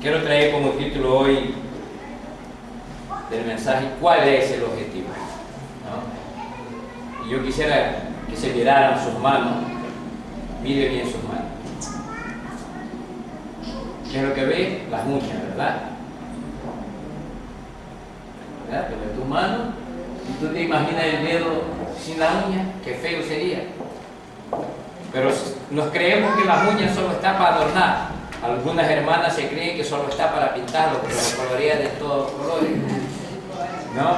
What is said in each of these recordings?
Quiero traer como título hoy del mensaje, ¿cuál es el objetivo? ¿No? Y yo quisiera que se miraran sus manos, mire bien sus manos. ¿Qué es lo que ve? Las uñas, ¿verdad? ¿Verdad? Pero tus manos, si tú te imaginas el dedo sin la uña, qué feo sería. Pero nos creemos que las uñas solo están para adornar. Algunas hermanas se creen que solo está para pintarlo, porque lo colorea de todos colores, ¿no?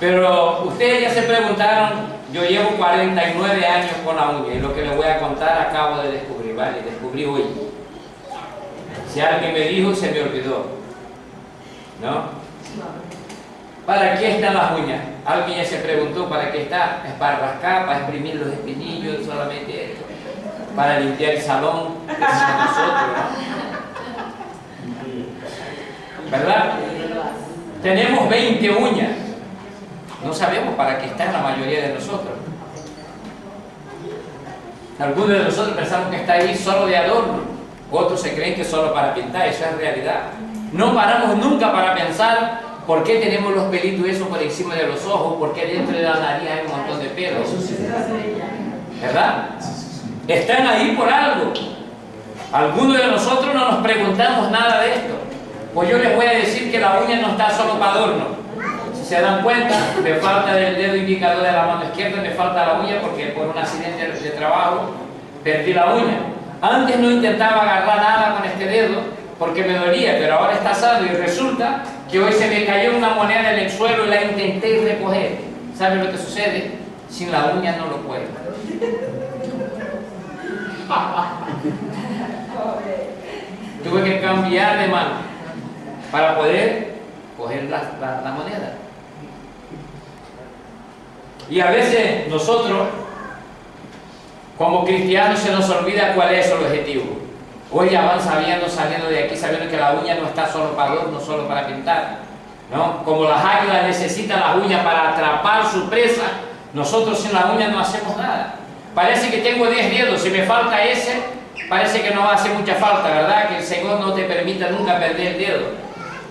Pero ustedes ya se preguntaron, yo llevo 49 años con la uña y lo que les voy a contar acabo de descubrir, ¿vale? Descubrí hoy. Si alguien me dijo, se me olvidó, ¿no? ¿Para qué están las uñas? Alguien ya se preguntó para qué está. Es para rascar, para exprimir los espinillos, solamente esto. Para limpiar el salón, que decimos nosotros, ¿no? ¿Verdad? Tenemos 20 uñas. No sabemos para qué están la mayoría de nosotros. Algunos de nosotros pensamos que está ahí solo de adorno. Otros se creen que es solo para pintar. Eso es realidad. No paramos nunca para pensar por qué tenemos los pelitos esos por encima de los ojos, por qué dentro de la nariz hay un montón de pelos. ¿Verdad? Están ahí por algo. Algunos de nosotros no nos preguntamos nada de esto. Pues yo les voy a decir que la uña no está solo para adorno. Si se dan cuenta, me falta del dedo indicador de la mano izquierda, me falta la uña porque por un accidente de trabajo perdí la uña. Antes no intentaba agarrar nada con este dedo porque me dolía, pero ahora está sano y resulta que hoy se me cayó una moneda en el suelo y la intenté recoger. ¿Saben lo que sucede? Sin la uña no lo puedo. Tuve que cambiar de mano para poder coger la moneda. Y a veces nosotros, como cristianos, se nos olvida cuál es el objetivo. Hoy ya van saliendo de aquí, sabiendo que la uña no está solo para adorno, no solo para pintar, ¿no? Como las águilas necesitan las uñas para atrapar su presa, nosotros sin la uña no hacemos nada. Parece que tengo 10 dedos, si me falta ese, parece que no va a hacer mucha falta, ¿verdad? Que el Señor no te permita nunca perder el dedo.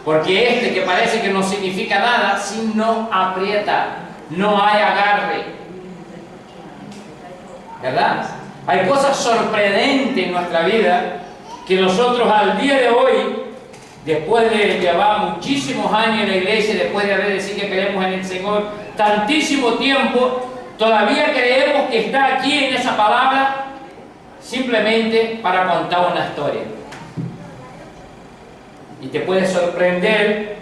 Porque este que parece que no significa nada, si no aprieta, no hay agarre. ¿Verdad? Hay cosas sorprendentes en nuestra vida que nosotros al día de hoy, después de llevar muchísimos años en la iglesia, después de haber decidido que creemos en el Señor tantísimo tiempo, todavía creemos que está aquí en esa palabra simplemente para contar una historia. Y te puede sorprender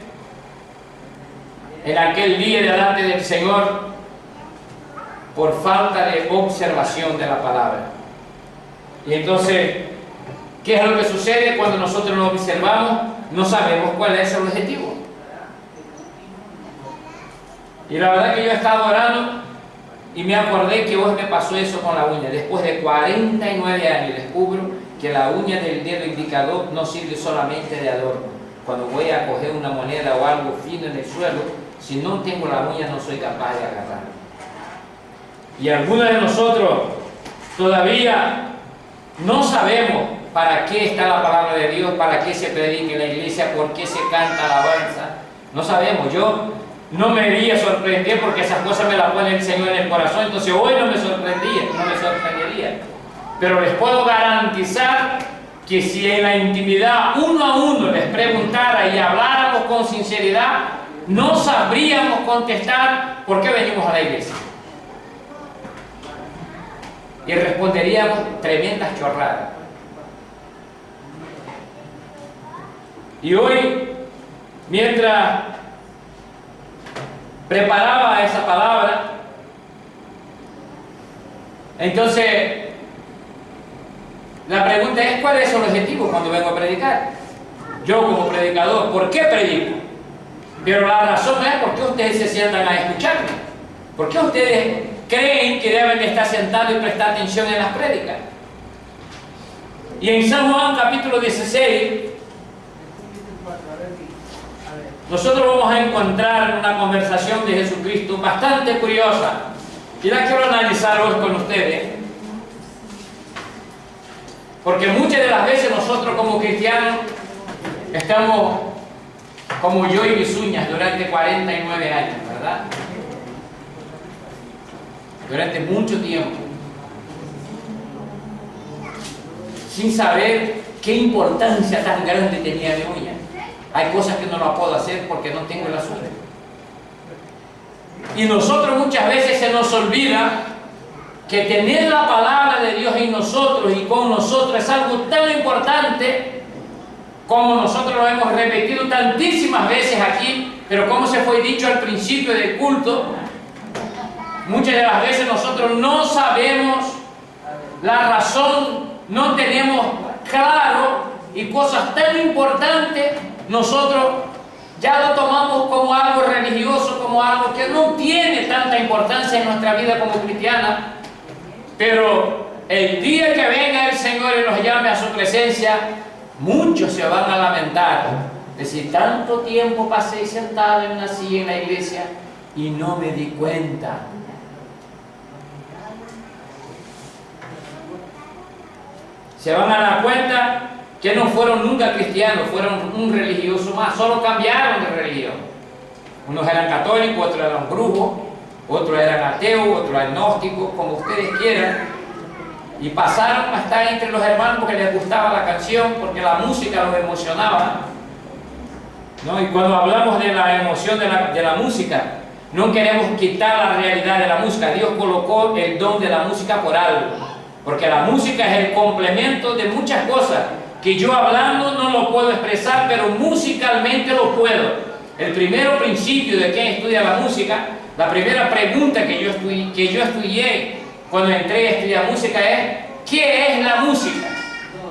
en aquel día delante del Señor por falta de observación de la palabra. Y entonces, ¿qué es lo que sucede cuando nosotros no observamos? No sabemos cuál es el objetivo. Y la verdad que yo he estado orando y me acordé que hoy me pasó eso con la uña. Después de 49 años descubro que la uña del dedo indicador no sirve solamente de adorno. Cuando voy a coger una moneda o algo fino en el suelo, si no tengo la uña no soy capaz de agarrar. Y algunos de nosotros todavía no sabemos para qué está la palabra de Dios, para qué se predica en la iglesia, por qué se canta alabanza. No sabemos. Yo no me iría a sorprender porque esas cosas me las pone el Señor en el corazón. Entonces hoy no me sorprendería. Pero les puedo garantizar que si en la intimidad uno a uno les preguntara y habláramos con sinceridad, no sabríamos contestar por qué venimos a la iglesia. Y responderíamos tremendas chorradas. Y hoy, mientras preparaba esa palabra, entonces la pregunta es: ¿cuál es el objetivo cuando vengo a predicar? Yo como predicador, ¿por qué predico? Pero la razón es por qué ustedes se sientan a escucharme. ¿Por qué ustedes creen que deben de estar sentados y prestar atención en las prédicas? Y en San Juan capítulo 16, nosotros vamos a encontrar una conversación de Jesucristo bastante curiosa y la quiero analizar hoy con ustedes. Porque muchas de las veces nosotros como cristianos estamos como yo y mis uñas durante 49 años, ¿verdad? Durante mucho tiempo, sin saber qué importancia tan grande tenía mi uña. Hay cosas que no las puedo hacer porque no tengo las uñas. Y nosotros muchas veces se nos olvida que tener la palabra de Dios en nosotros y con nosotros es algo tan importante, como nosotros lo hemos repetido tantísimas veces aquí, pero como se fue dicho al principio del culto, muchas de las veces nosotros no sabemos la razón, no tenemos claro, y cosas tan importantes nosotros ya lo tomamos como algo religioso, como algo que no tiene tanta importancia en nuestra vida como cristiana. Pero el día que venga el Señor y nos llame a su presencia, muchos se van a lamentar de si tanto tiempo pasé sentado en una silla en la iglesia y no me di cuenta. Se van a dar cuenta que no fueron nunca cristianos, fueron un religioso más, solo cambiaron de religión. Unos eran católicos, otros eran brujos, otros eran ateos, otros agnósticos, como ustedes quieran, y pasaron a estar entre los hermanos porque les gustaba la canción, porque la música los emocionaba, ¿no? Y cuando hablamos de la emoción de la música, no queremos quitar la realidad de la música. Dios colocó el don de la música por algo, porque la música es el complemento de muchas cosas que yo hablando no lo puedo expresar, pero musicalmente lo puedo. El primer principio de quien estudia la música, la primera pregunta que yo estudié cuando entré a estudiar música es ¿qué es la música?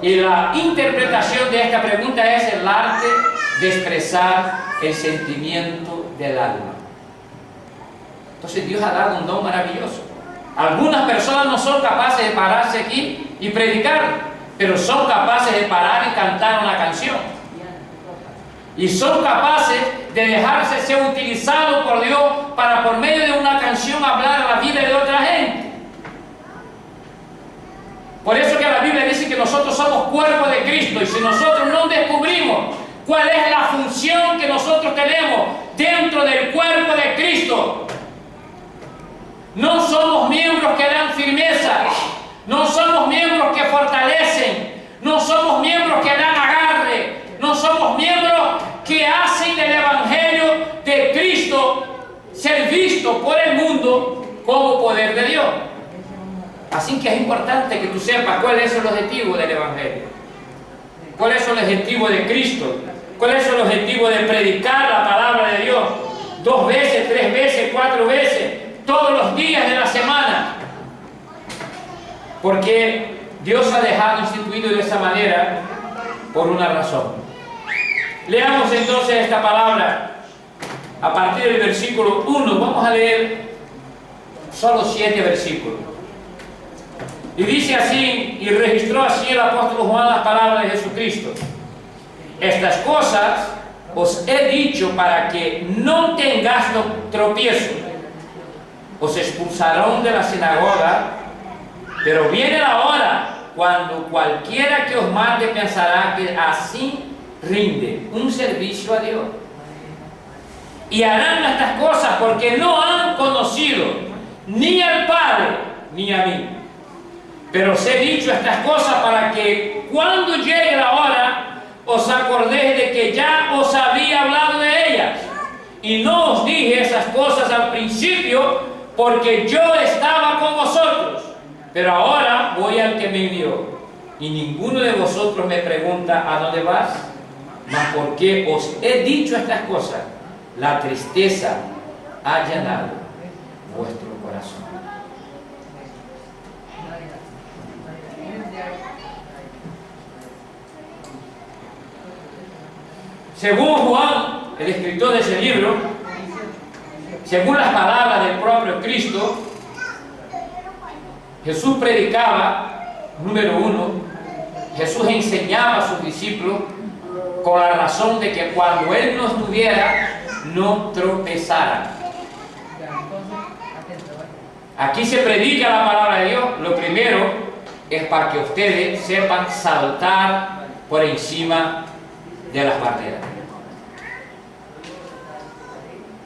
Y la interpretación de esta pregunta es el arte de expresar el sentimiento del alma. Entonces Dios ha dado un don maravilloso. Algunas personas no son capaces de pararse aquí y predicar, pero son capaces de parar y cantar una canción. Y son capaces de dejarse ser utilizados por Dios para por medio de una canción hablar a la vida de otra gente. Por eso que la Biblia dice que nosotros somos cuerpo de Cristo, y si nosotros no descubrimos cuál es la función que nosotros tenemos dentro del cuerpo de Cristo, no somos miembros que dan firmeza, no somos miembros que fortalecen, no somos miembros que dan agarre, no somos miembros que hacen del Evangelio de Cristo ser visto por el mundo como poder de Dios. Así que es importante que tú sepas cuál es el objetivo del Evangelio, cuál es el objetivo de Cristo, cuál es el objetivo de predicar la palabra de Dios 2 veces, 3 veces, 4 veces, todos los días de la semana. Porque Dios ha dejado instituido de esa manera por una razón. Leamos entonces esta palabra a partir del versículo 1. Vamos a leer solo 7 versículos. Y dice así, y registró así el apóstol Juan las palabras de Jesucristo: estas cosas os he dicho para que no tengáis tropiezo. Os expulsarán de la sinagoga, pero viene la hora cuando cualquiera que os mate pensará que así rinde un servicio a Dios. Y harán estas cosas porque no han conocido ni al Padre ni a mí. Pero os he dicho estas cosas para que cuando llegue la hora os acordéis de que ya os había hablado de ellas. Y no os dije esas cosas al principio porque yo estaba con vosotros. Pero ahora voy al que me envió. Y ninguno de vosotros me pregunta ¿a dónde vas? Mas porque os he dicho estas cosas, la tristeza ha llenado vuestro corazón. Según Juan, el escritor de ese libro, según las palabras del propio Cristo, Jesús predicaba, número 1, Jesús enseñaba a sus discípulos con la razón de que cuando Él no estuviera, no tropezaran. Aquí se predica la palabra de Dios. Lo primero es para que ustedes sepan saltar por encima de las barreras.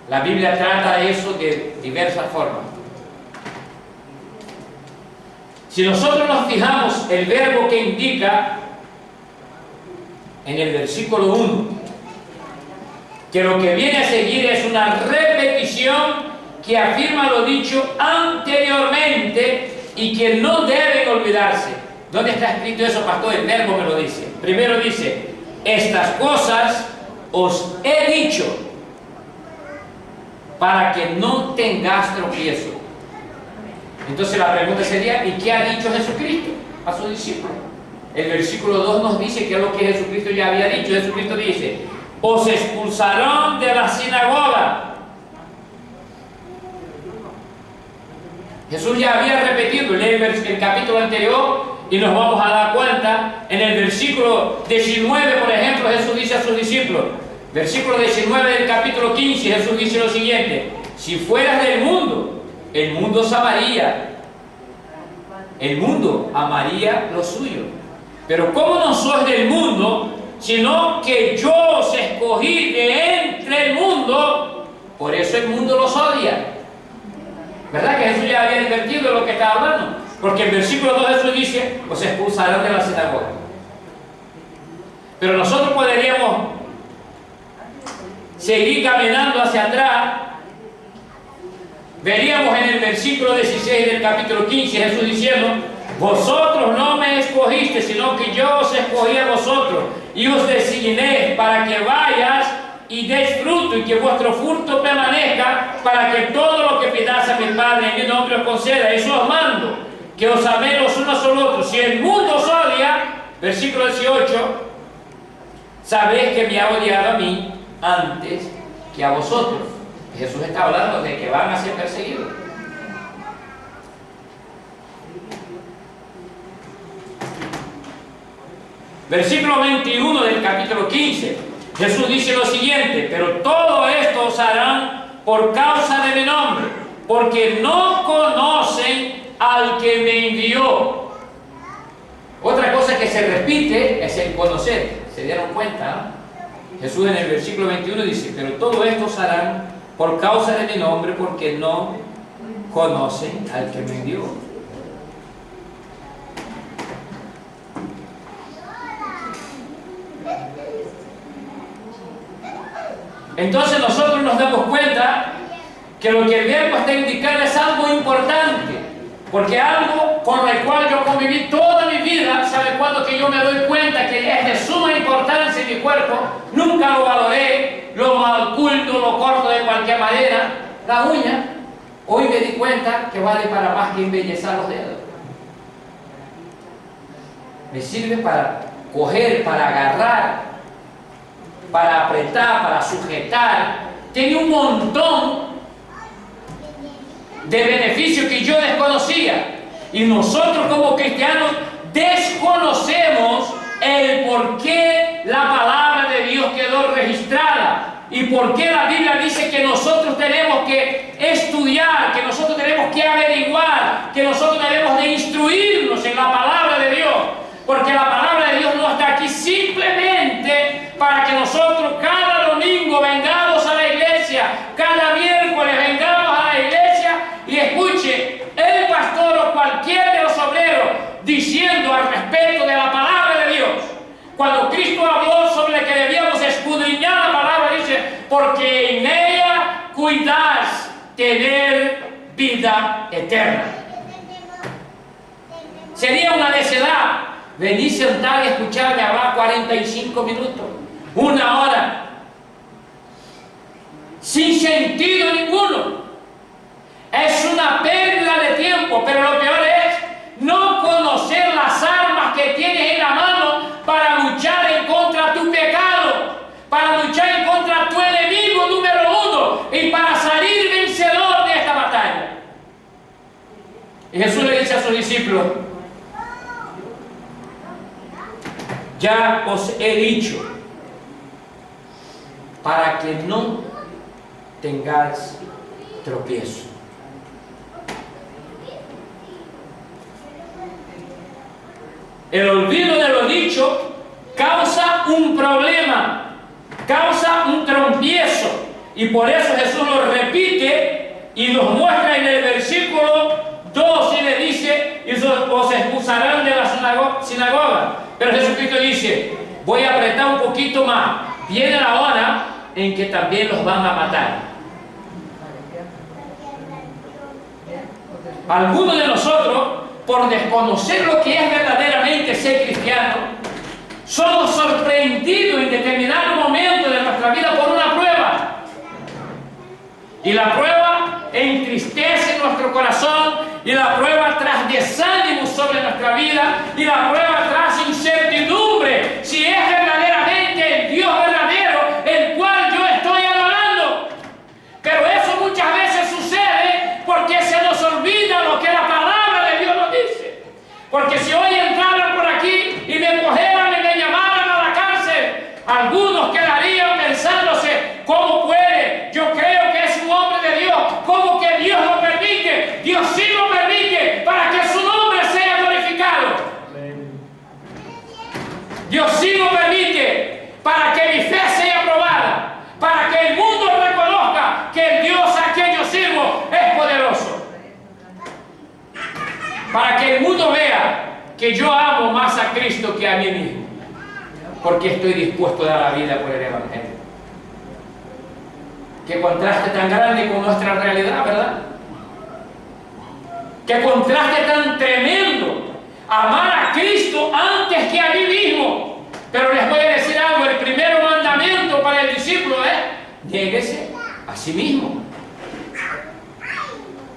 La Biblia trata eso de diversas formas. Si nosotros nos fijamos el verbo que indica en el versículo 1, que lo que viene a seguir es una repetición que afirma lo dicho anteriormente y que no deben olvidarse. ¿Dónde está escrito eso, pastor? El verbo me lo dice. Primero dice, estas cosas os he dicho para que no tengáis tropiezo. Entonces la pregunta sería, ¿y qué ha dicho Jesucristo a sus discípulos? El versículo 2 nos dice que es lo que Jesucristo ya había dicho. Jesucristo dice, os expulsarán de la sinagoga. Jesús ya había repetido, lee el capítulo anterior y nos vamos a dar cuenta, en el versículo 19, por ejemplo, Jesús dice a sus discípulos, versículo 19 del capítulo 15, Jesús dice lo siguiente, si fueras del mundo, el mundo os amaría, el mundo amaría lo suyo, pero como no sois del mundo, sino que yo os escogí de entre el mundo, por eso el mundo los odia. ¿Verdad que Jesús ya había advertido de lo que estaba hablando? Porque en versículo 2 Jesús dice, os expulsarán de la sinagoga. Pero nosotros podríamos seguir caminando hacia atrás. Veríamos en el versículo 16 del capítulo 15 Jesús diciendo, vosotros no me escogiste, sino que yo os escogí a vosotros y os designé para que vayas y deis fruto y que vuestro fruto permanezca, para que todo lo que pidáis a mi Padre en mi nombre os conceda. Eso os mando, que os améis los unos a los otros. Si el mundo os odia, versículo 18, sabéis que me ha odiado a mí antes que a vosotros. Jesús está hablando de que van a ser perseguidos. Versículo 21 del capítulo 15. Jesús dice lo siguiente, pero todo esto os harán por causa de mi nombre, porque no conocen al que me envió. Otra cosa que se repite es el conocer. ¿Se dieron cuenta? Jesús en el versículo 21 dice, pero todo esto os harán por causa de mi nombre, porque no conocen al que me envió. Entonces nosotros nos damos cuenta que lo que el verbo está indicando es algo importante, porque algo con el cual yo conviví toda mi vida. ¿Sabe cuándo que yo me doy cuenta que es de suma importancia en mi cuerpo? Nunca lo valoré, lo malculto, lo corto de cualquier manera. La uña, hoy me di cuenta que vale para más que embellezar los dedos. Me sirve para coger, para agarrar, para apretar, para sujetar. Tiene un montón de beneficios que yo desconocía. Y nosotros como cristianos desconocemos el por qué la palabra de Dios quedó registrada y por qué la Biblia dice que nosotros tenemos que estudiar, que nosotros tenemos que averiguar, que nosotros debemos de instruirnos en la palabra de Dios. Porque la palabra de Dios no está aquí simplemente para que nosotros cada domingo vengamos a la iglesia, cada miércoles vengamos a la iglesia y escuche el pastor o cualquier de los obreros diciendo al respecto de la palabra de Dios. Cuando Cristo habló sobre que debíamos escudriñar la palabra, dice, porque en ella cuidáis tener vida eterna. Sería una necedad venir sentar y escucharme hablar 45 minutos, una hora, sin sentido ninguno. Es una pérdida de tiempo, pero lo peor es no conocer las armas que tienes en la mano para luchar en contra de tu pecado, para luchar en contra de tu enemigo número 1 y para salir vencedor de esta batalla. Y Jesús le dice a sus discípulos, ya os he dicho, para que no tengáis tropiezo. El olvido de lo dicho causa un problema, causa un tropiezo, y por eso Jesús lo repite y nos muestra en el versículo 2 y le dice: y os expulsarán de la sinagoga. Pero Jesucristo dice: voy a apretar un poquito más, viene la hora en que también los van a matar. Algunos de nosotros, por desconocer lo que es verdaderamente ser cristiano, somos sorprendidos en determinado momento de nuestra vida por una prueba. Y la prueba entristece nuestro corazón, y la prueba trae desánimo sobre nuestra vida, y la prueba trae incertidumbre si es verdaderamente el Dios verdadero el cual yo estoy adorando. Pero eso muchas veces sucede porque se nos olvida lo que la palabra de Dios nos dice. Porque si hoy entraran por aquí y me cogieran y me llamaran a la cárcel, algunos quedarían pensándose: ¿cómo puede? Yo creo que es un hombre de Dios. ¿Cómo que Dios lo permite? Dios sí lo permite para que su nombre sea glorificado. Dios sí lo permite para que mi fe sea probada, para que el mundo reconozca que el Dios a quien yo sirvo es poderoso, para que el mundo vea que yo amo más a Cristo que a mí mismo, porque estoy dispuesto a dar la vida por el Evangelio. Qué contraste tan grande con nuestra realidad, ¿verdad? Qué contraste tan tremendo. Amar a Cristo antes que a mí mismo. Pero les voy a decir algo: el primer mandamiento para el discípulo es: niéguese a sí mismo.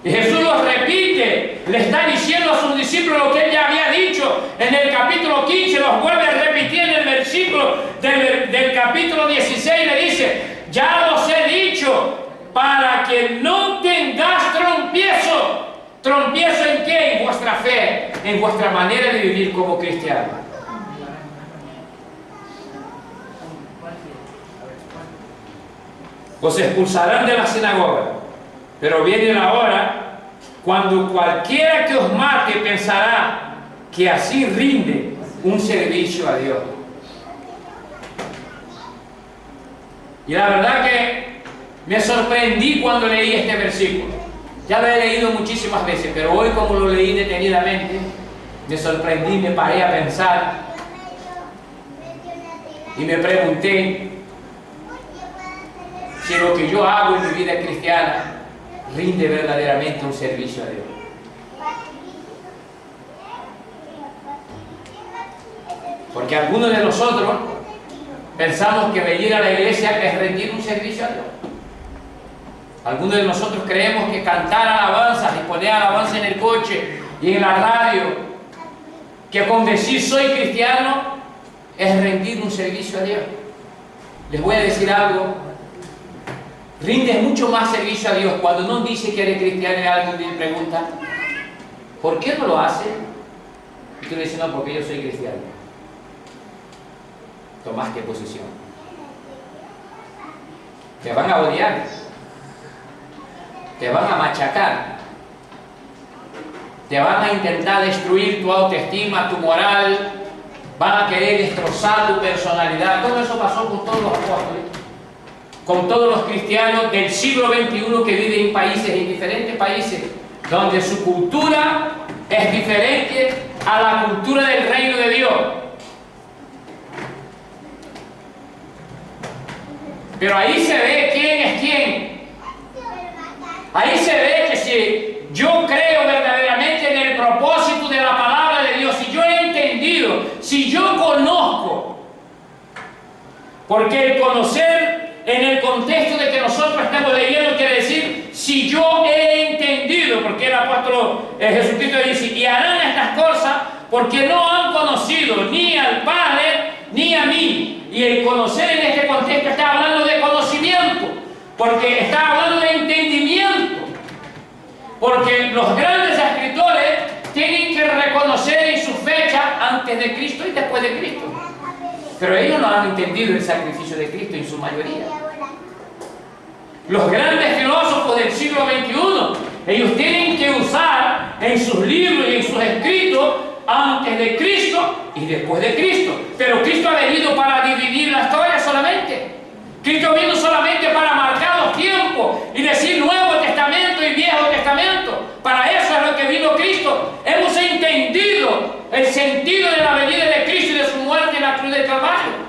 Y Jesús lo repite, le está diciendo a sus discípulos lo que él ya había dicho en el capítulo 15, los vuelve a repetir en el versículo del capítulo 16, le dice: ya los he dicho para que no tengáis tropiezo. ¿Tropiezo en qué? En vuestra fe, en vuestra manera de vivir como cristianos. Os expulsarán de la sinagoga, pero viene la hora cuando cualquiera que os mate pensará que así rinde un servicio a Dios. Y la verdad que me sorprendí cuando leí este versículo. Ya lo he leído muchísimas veces, pero hoy, como lo leí detenidamente, me sorprendí, me paré a pensar y me pregunté si lo que yo hago en mi vida cristiana rinde verdaderamente un servicio a Dios. Porque algunos de nosotros pensamos que venir a la iglesia es rendir un servicio a Dios. Algunos de nosotros creemos que cantar alabanzas y poner alabanza en el coche y en la radio, que con decir soy cristiano es rendir un servicio a Dios. Les voy a decir algo: rindes mucho más servicio a Dios cuando no dice que eres cristiano y alguien te pregunta ¿por qué no lo hace? Y tú le dices: no, porque yo soy cristiano. Tomaste posición. Te van a odiar, te van a machacar, te van a intentar destruir tu autoestima, tu moral, van a querer destrozar tu personalidad. Todo eso pasó con todos los apóstoles, con todos los cristianos del siglo XXI que viven en países, en diferentes países, donde su cultura es diferente a la cultura del reino de Dios. Pero ahí se ve quién es quién. Ahí se ve que si yo creo verdaderamente en el propósito de la palabra de Dios, si yo he entendido, si yo conozco, porque el conocer en el contexto de que nosotros estamos leyendo quiere decir si yo he entendido, porque el apóstol Jesucristo dice: y harán estas cosas porque no han conocido ni al Padre ni a mí. Y el conocer en este contexto está hablando de conocimiento, porque está hablando de entendimiento, porque los grandes escritores tienen que reconocer en su fecha antes de Cristo y después de Cristo, pero ellos no han entendido el sacrificio de Cristo en su mayoría. Los grandes filósofos del siglo XXI, ellos tienen que usar en sus libros y en sus escritos antes de Cristo y después de Cristo. Pero Cristo ha venido para dividir la historia solamente. Cristo vino solamente para marcar los tiempos y decir Nuevo Testamento y Viejo Testamento. Para eso es lo que vino Cristo. Hemos entendido el sentido de la venida de Cristo y de su muerte en la cruz del Calvario.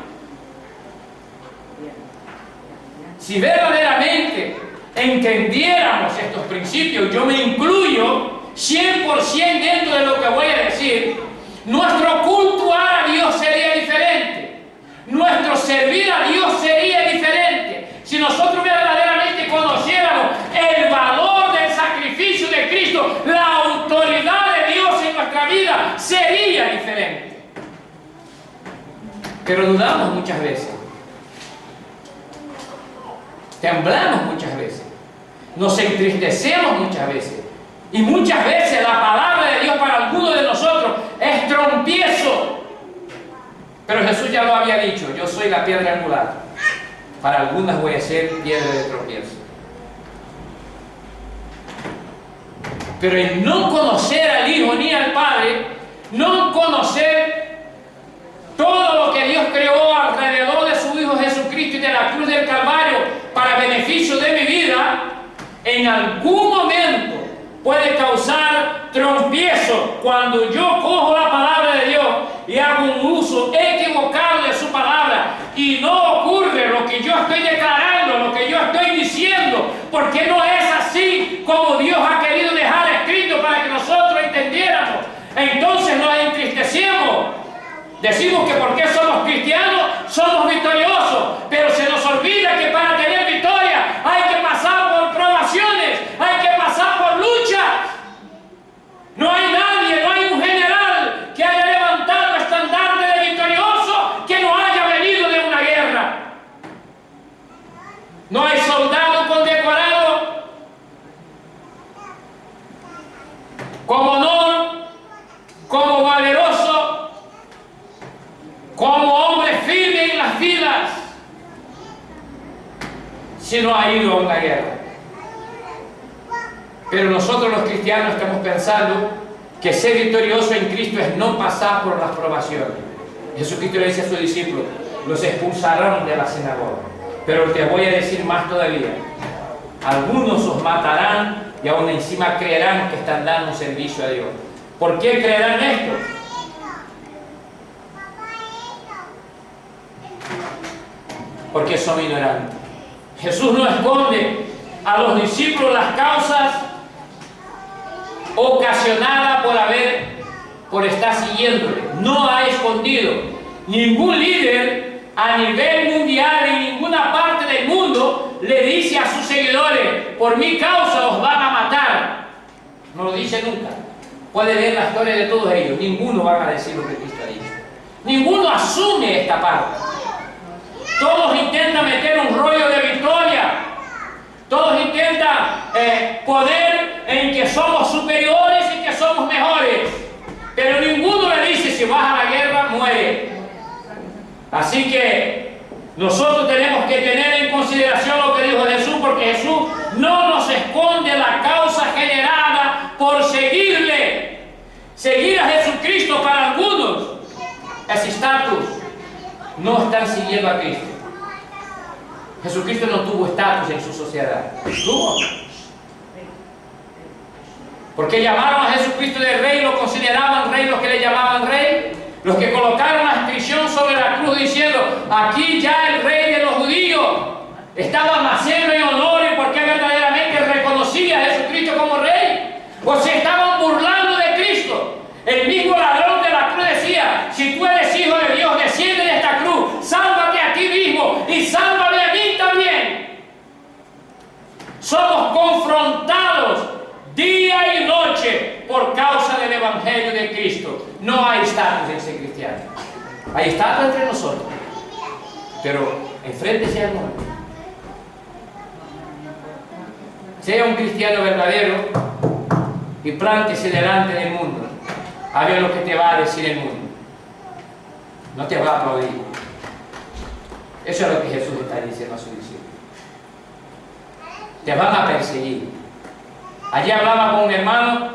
Si verdaderamente entendiéramos estos principios, yo me incluyo 100% dentro de lo que voy a decir, nuestro culto a Dios sería diferente. Nuestro servir a Dios sería diferente. Si nosotros verdaderamente conociéramos el valor del sacrificio de Cristo, la autoridad de Dios en nuestra vida sería diferente. Pero dudamos muchas veces. Temblamos muchas veces. Nos entristecemos muchas veces. Y muchas veces la palabra de Dios para algunos de nosotros es trompiezo. Pero Jesús ya lo había dicho, yo soy la piedra angular. Para algunas voy a ser piedra de tropiezo. Pero el no conocer al Hijo ni al Padre, no conocer todo lo que Dios creó alrededor de su Hijo Jesucristo y de la cruz del Calvario para beneficio de mi vida, en algún momento puede causar tropiezo cuando yo cojo la palabra de Dios y hago un uso equivocado de su palabra y no ocurre lo que yo estoy declarando, lo que yo estoy diciendo, porque no es así como Dios ha querido dejar escrito para que nosotros entendiéramos. Entonces nos entristecemos. Decimos que porque somos cristianos somos victoriosos, pero se nos olvida que para tener victoria hay que pasar por probaciones, hay que pasar por luchas. No hay nadie, no hay un general que haya levantado estandarte de victorioso que no haya venido de una guerra. No hay soldado condecorado como honor, como valeroso, como hombre firme en las filas, si no ha ido a una guerra. Pero nosotros los cristianos estamos pensando que ser victorioso en Cristo es no pasar por las probaciones. Jesucristo le dice a sus discípulos, los expulsarán de la sinagoga. Pero te voy a decir más todavía, algunos os matarán y aún encima creerán que están dando un servicio a Dios. ¿Por qué creerán esto? Porque son ignorantes. Jesús no esconde a los discípulos las causas ocasionadas por estar siguiéndole. No ha escondido. Ningún líder a nivel mundial en ninguna parte del mundo le dice a sus seguidores, por mi causa os van a matar. No lo dice nunca. Puede leer la historia de todos ellos. Ninguno va a decir lo que Cristo ha dicho. Ninguno asume esta parte. Todos intentan meter un rollo de victoria. Todos intentan poner en que somos superiores y que somos mejores. Pero ninguno le dice, si vas a la guerra, muere. Así que nosotros tenemos que tener en consideración lo que dijo Jesús, porque Jesús no nos esconde la causa generada por seguirle. Seguir a Jesucristo para algunos es estatus. No están siguiendo a Cristo. Jesucristo no tuvo estatus en su sociedad. ¿Tuvo? Porque llamaron a Jesucristo de rey, lo consideraban rey los que le llamaban rey. Los que colocaron la inscripción sobre la cruz diciendo, aquí ya el rey de los judíos, estaba más lleno de honor y porque verdaderamente reconocía a Jesucristo como rey. O se estaban burlando de Cristo. El mismo ladrón de la cruz decía, si tú eres hijo de Dios, desciende de esta cruz, sálvate a ti mismo y sálvame a mí también. Somos confrontados día y noche por causa del Evangelio de Cristo. No hay estatus en ser cristiano. Hay estatus entre nosotros, pero enfréntese al mundo. Sea un cristiano verdadero y plántese delante del mundo. Haga lo que te va a decir el mundo. No te va a aplaudir. Eso es lo que Jesús está diciendo a sus discípulos. Te van a perseguir. Allí hablaba con un hermano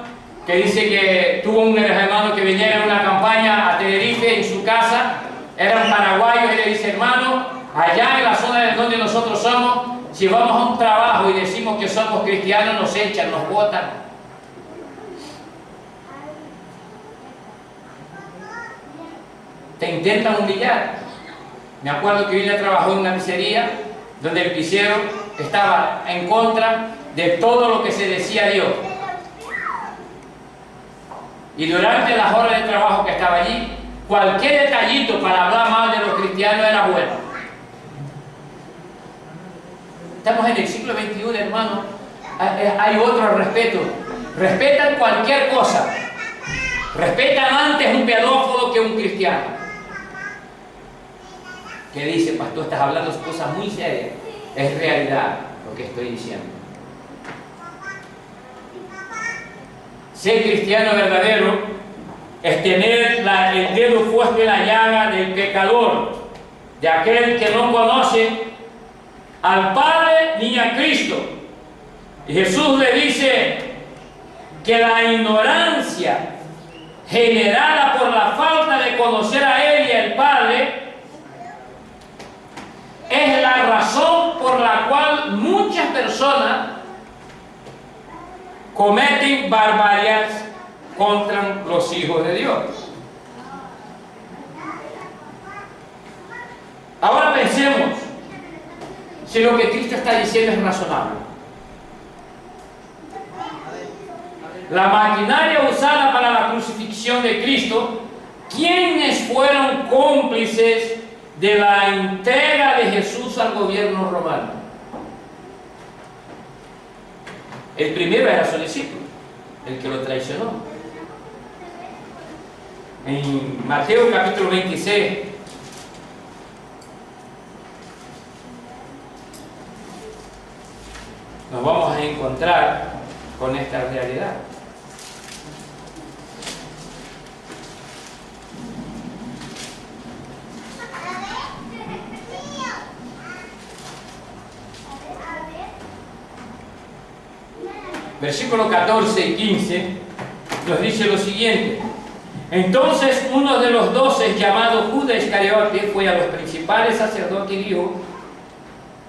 que dice que tuvo un hermano que venía en una campaña a Tenerife en su casa, eran paraguayos, y le dice: hermano, allá en la zona de donde nosotros somos, si vamos a un trabajo y decimos que somos cristianos, nos echan, nos botan. Te intentan humillar. Me acuerdo que ella trabajó en una pizzería donde el pizzero estaba en contra de todo lo que se decía Dios. Y durante las horas de trabajo que estaba allí, cualquier detallito para hablar mal de los cristianos era bueno. Estamos en el siglo XXI, hermano. Hay otro respeto. Respetan cualquier cosa. Respetan antes un pedófilo que un cristiano. ¿Qué dice, pastor? Estás hablando de cosas muy serias. Es realidad lo que estoy diciendo. Ser cristiano verdadero es tener el dedo puesto en la llaga del pecador, de aquel que no conoce al Padre ni a Cristo. Y Jesús le dice que la ignorancia generada por la falta de conocer a Él y al Padre es la razón por la cual muchas personas cometen barbaridades contra los hijos de Dios. Ahora pensemos si lo que Cristo está diciendo es razonable. La maquinaria usada para la crucifixión de Cristo, ¿quiénes fueron cómplices de la entrega de Jesús al gobierno romano? El primero era su discípulo, el que lo traicionó. En Mateo capítulo 26, nos vamos a encontrar con esta realidad. Versículos 14 y 15 nos dice lo siguiente: entonces uno de los 12, llamado Judas Iscariote, fue a los principales sacerdotes y dijo: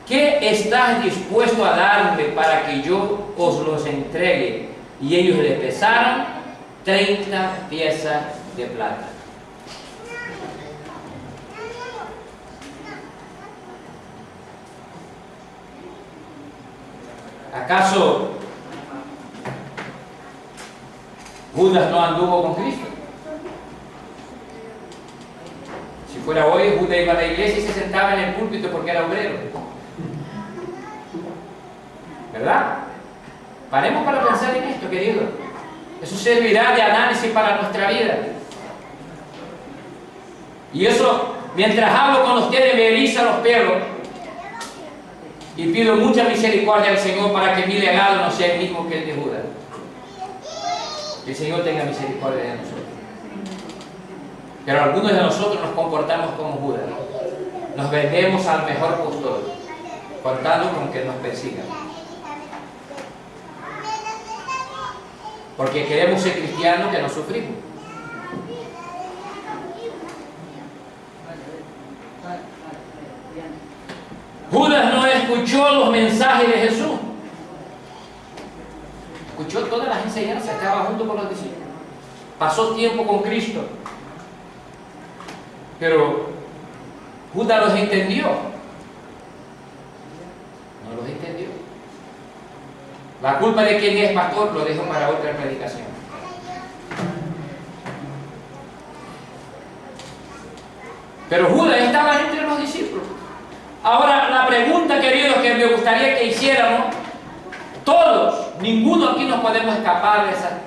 ¿qué estás dispuesto a darme para que yo os los entregue? Y ellos le pesaron 30 piezas de plata. ¿Acaso Judas no anduvo con Cristo? Si fuera hoy, Judas iba a la iglesia y se sentaba en el púlpito porque era obrero. ¿Verdad? Paremos para pensar en esto, querido. Eso servirá de análisis para nuestra vida. Y eso, mientras hablo con ustedes, me eriza los pelos. Y pido mucha misericordia al Señor para que mi legado no sea el mismo que el de Judas. Que el Señor tenga misericordia de nosotros. Pero algunos de nosotros nos comportamos como Judas. Nos vendemos al mejor postor, contando con que nos persigan. Porque queremos ser cristianos que no sufrimos. Judas no escuchó los mensajes de Jesús. Escuchó todas las enseñanzas, estaba junto con los discípulos. Pasó tiempo con Cristo. Pero Judas los entendió. No los entendió. La culpa de quien es pastor lo dejo para otra predicación. Pero Judas estaba entre los discípulos. Ahora, la pregunta, queridos, que me gustaría que hiciéramos, todos, ninguno aquí nos podemos escapar de esa.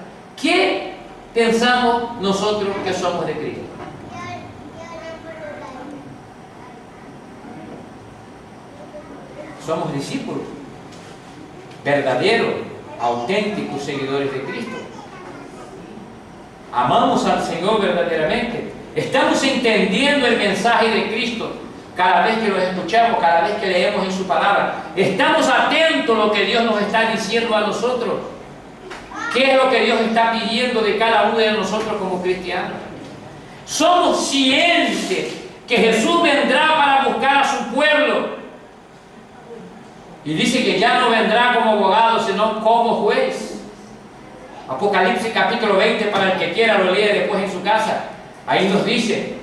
¿Qué pensamos nosotros que somos de Cristo? Somos discípulos, verdaderos, auténticos seguidores de Cristo. Amamos al Señor verdaderamente. Estamos entendiendo el mensaje de Cristo cada vez que lo escuchamos, cada vez que leemos en su palabra. Estamos atentos a lo que Dios nos está diciendo a nosotros. ¿Qué es lo que Dios está pidiendo de cada uno de nosotros como cristianos? Somos cientes que Jesús vendrá para buscar a su pueblo. Y dice que ya no vendrá como abogado, sino como juez. Apocalipsis capítulo 20, para el que quiera lo lee después en su casa. Ahí nos dice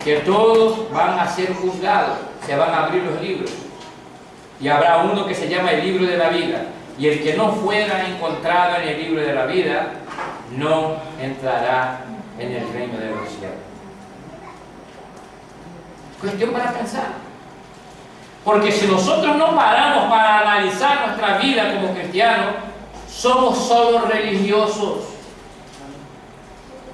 que todos van a ser juzgados, se van a abrir los libros. Y habrá uno que se llama el libro de la vida. Y el que no fuera encontrado en el libro de la vida, no entrará en el reino de los cielos. Cuestión para pensar. Porque si nosotros no paramos para analizar nuestra vida como cristianos, somos solo religiosos.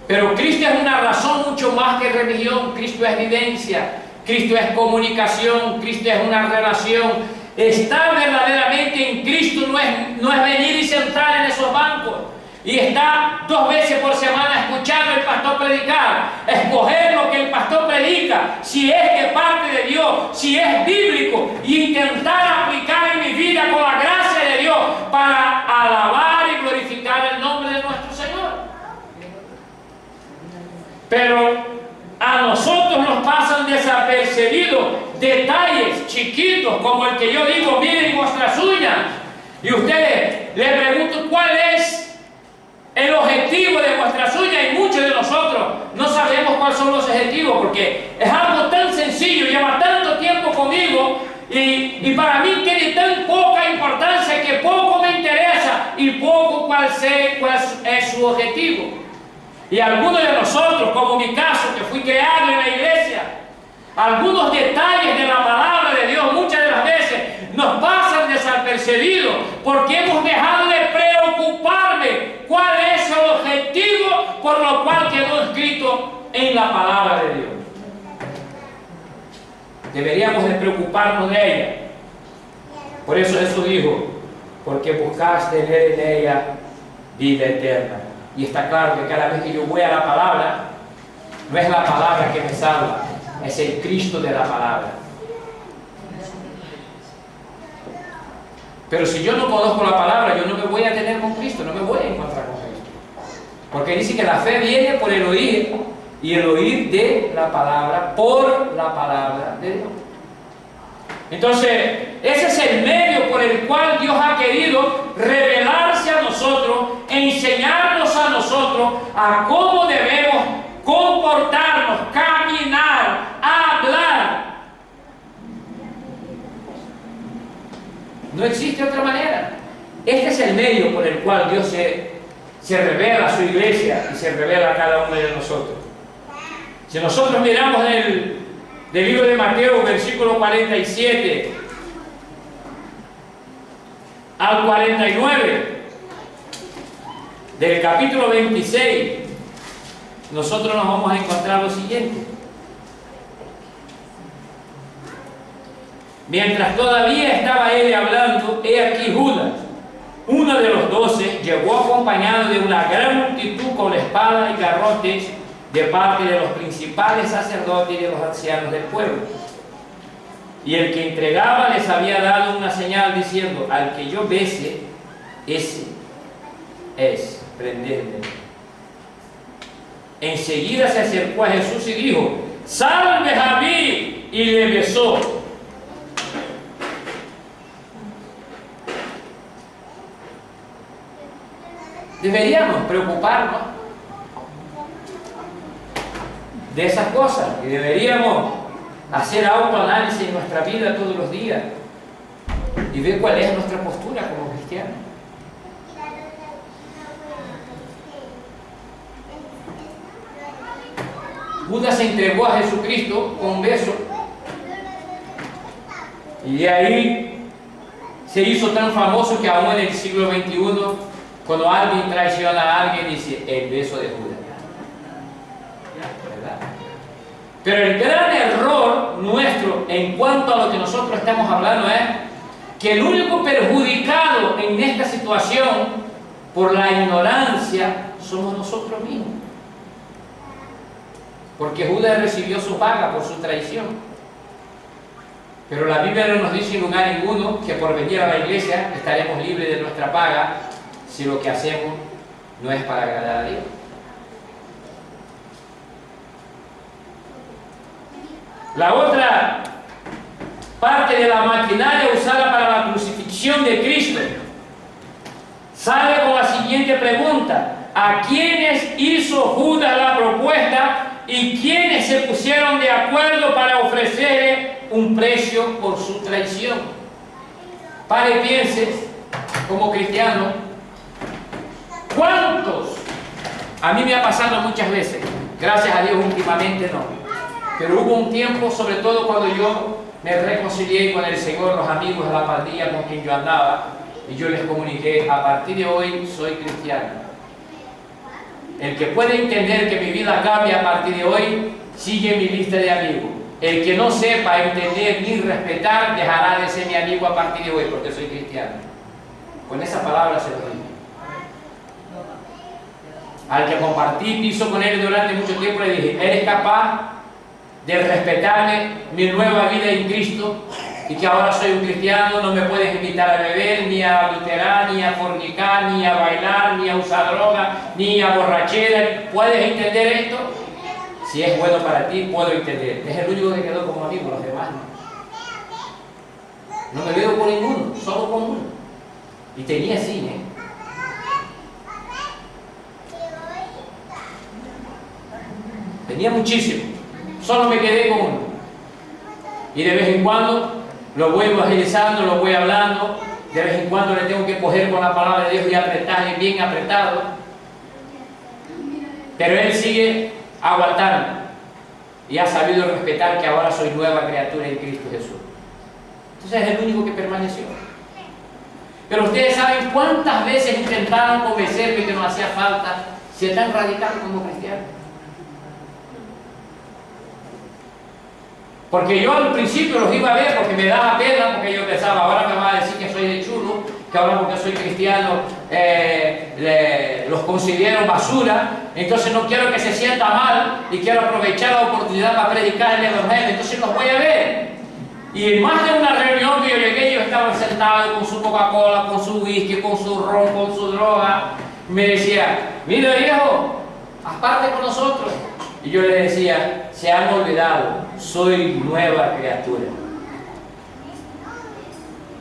Pero Cristo es una razón mucho más que religión. Cristo es vivencia, Cristo es comunicación, Cristo es una relación. Estar verdaderamente en Cristo no es venir y sentar en esos bancos y estar 2 veces por semana escuchando al pastor predicar, escoger lo que el pastor predica, si es de parte de Dios, si es bíblico, y intentar aplicar en mi vida con la gracia de Dios para alabar y glorificar el nombre de nuestro Señor. Pero a nosotros nos pasan desapercibidos detalles chiquitos como el que yo digo, miren vuestras uñas. Y ustedes le pregunto cuál es el objetivo de vuestras uñas, y muchos de nosotros no sabemos cuáles son los objetivos, porque es algo tan sencillo, lleva tanto tiempo conmigo y para mí tiene tan poca importancia que poco me interesa y poco cuál es su objetivo. Y algunos de nosotros, como mi caso, que fui creado en la iglesia, algunos detalles de la palabra de Dios muchas de las veces nos pasan desapercibidos porque hemos dejado de preocuparme cuál es el objetivo por lo cual quedó escrito en la palabra de Dios. Deberíamos de preocuparnos de ella. Por eso Jesús dijo, porque buscaste tener en ella vida eterna. Y está claro que cada vez que yo voy a la palabra, no es la palabra que me salva, es el Cristo de la palabra. Pero si yo no conozco la palabra, yo no me voy a tener con Cristo, no me voy a encontrar con Cristo. Porque dice que la fe viene por el oír, y el oír de la palabra, por la palabra de Dios. Entonces, ese es el medio por el cual Dios ha querido revelarse a nosotros, enseñarnos a nosotros a cómo debemos comportarnos, caminar, hablar. No existe otra manera. Este es el medio por el cual Dios se revela a su iglesia y se revela a cada uno de nosotros. Si nosotros miramos del libro de Mateo, versículo 47 al 49, del capítulo 26, nosotros nos vamos a encontrar lo siguiente. Mientras todavía estaba él hablando, he aquí Judas, uno de los 12, llegó acompañado de una gran multitud con espada y garrotes de parte de los principales sacerdotes y de los ancianos del pueblo. Y el que entregaba les había dado una señal diciendo, al que yo bese, ese es, prendedme. Enseguida se acercó a Jesús y dijo, salve David, y le besó. Deberíamos preocuparnos de esas cosas y deberíamos hacer autoanálisis en nuestra vida todos los días y ver cuál es nuestra postura como cristianos. Judas se entregó a Jesucristo con un beso y de ahí se hizo tan famoso que aún en el siglo XXI, cuando alguien traiciona a alguien, dice el beso de Judas. ¿Verdad? Pero el gran error nuestro en cuanto a lo que nosotros estamos hablando es que el único perjudicado en esta situación por la ignorancia somos nosotros mismos. Porque Judas recibió su paga por su traición. Pero la Biblia no nos dice en lugar ninguno que por venir a la iglesia estaremos libres de nuestra paga si lo que hacemos no es para agradar a Dios. La otra parte de la maquinaria usada para la crucifixión de Cristo sale con la siguiente pregunta: ¿a quiénes hizo Judas la propuesta y quiénes se pusieron de acuerdo para ofrecerle un precio por su traición? Pare y piense, como cristiano, ¿cuántos? A mí me ha pasado muchas veces, gracias a Dios últimamente no, pero hubo un tiempo, sobre todo cuando yo me reconcilié con el Señor, los amigos de la pandilla con quien yo andaba, y yo les comuniqué: a partir de hoy soy cristiano. El que puede entender que mi vida cambia a partir de hoy, sigue mi lista de amigos. El que no sepa entender ni respetar, dejará de ser mi amigo a partir de hoy, porque soy cristiano. Con esa palabra se lo digo. Al que compartí piso con él durante mucho tiempo, le dije: ¿eres capaz de respetarme mi nueva vida en Cristo? Y que ahora soy un cristiano, no me puedes invitar a beber, ni a adulterar, ni a fornicar, ni a bailar, ni a usar droga, ni a borrachera. ¿Puedes entender esto? Si es bueno para ti, puedo entender. Es el único que quedó como amigo, los demás no. No me veo con ninguno, solo con uno. Y tenía cine. Tenía muchísimo. Solo me quedé con uno. Y de vez en cuando lo voy evangelizando, lo voy hablando. De vez en cuando le tengo que coger con la palabra de Dios y apretarle bien apretado. Pero él sigue aguantando. Y ha sabido respetar que ahora soy nueva criatura en Cristo Jesús. Entonces es el único que permaneció. Pero ustedes saben cuántas veces intentaron convencerme que no hacía falta ser tan radical como cristiano. Porque yo al principio los iba a ver porque me daba pena, porque yo pensaba: ahora me va a decir que soy de chulo, que ahora porque soy cristiano los considero basura, entonces no quiero que se sienta mal y quiero aprovechar la oportunidad para predicar el evangelio, entonces los voy a ver. Y en más de una reunión que yo llegué, ellos estaban sentados con su Coca-Cola, con su whisky, con su ron, con su droga. Me decía: mira viejo, haz parte con nosotros. Y yo le decía: se han olvidado, soy nueva criatura.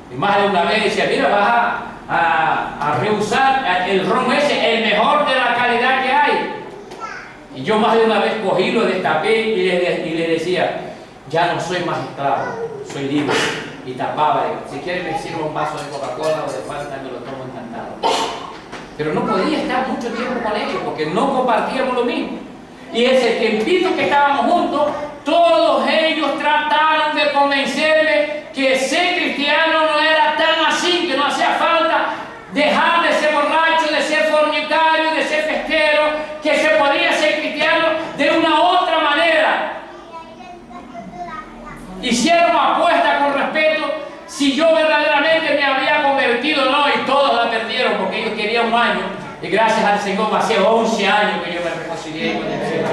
Y más de una vez decía: mira, vas a rehusar el ron ese, el mejor de la calidad que hay. Y yo más de una vez cogí, lo destapé y le decía: ya no soy más esclavo, soy libre. Y tapaba: si quieres me sirvo un vaso de Coca-Cola o de Fanta, me lo tomo encantado. Pero no podía estar mucho tiempo con ellos porque no compartíamos lo mismo. Y ese tiempito que estábamos juntos, todos ellos trataron de convencerme que ser cristiano no era tan así, que no hacía falta dejar de ser borracho, de ser fornicario, de ser festero, que se podía ser cristiano de una otra manera. Hicieron apuesta con respeto si yo verdaderamente me había convertido o no, y todos la perdieron porque ellos querían un año. Y gracias al Señor, hace 11 años que yo me reconcilié con el Señor.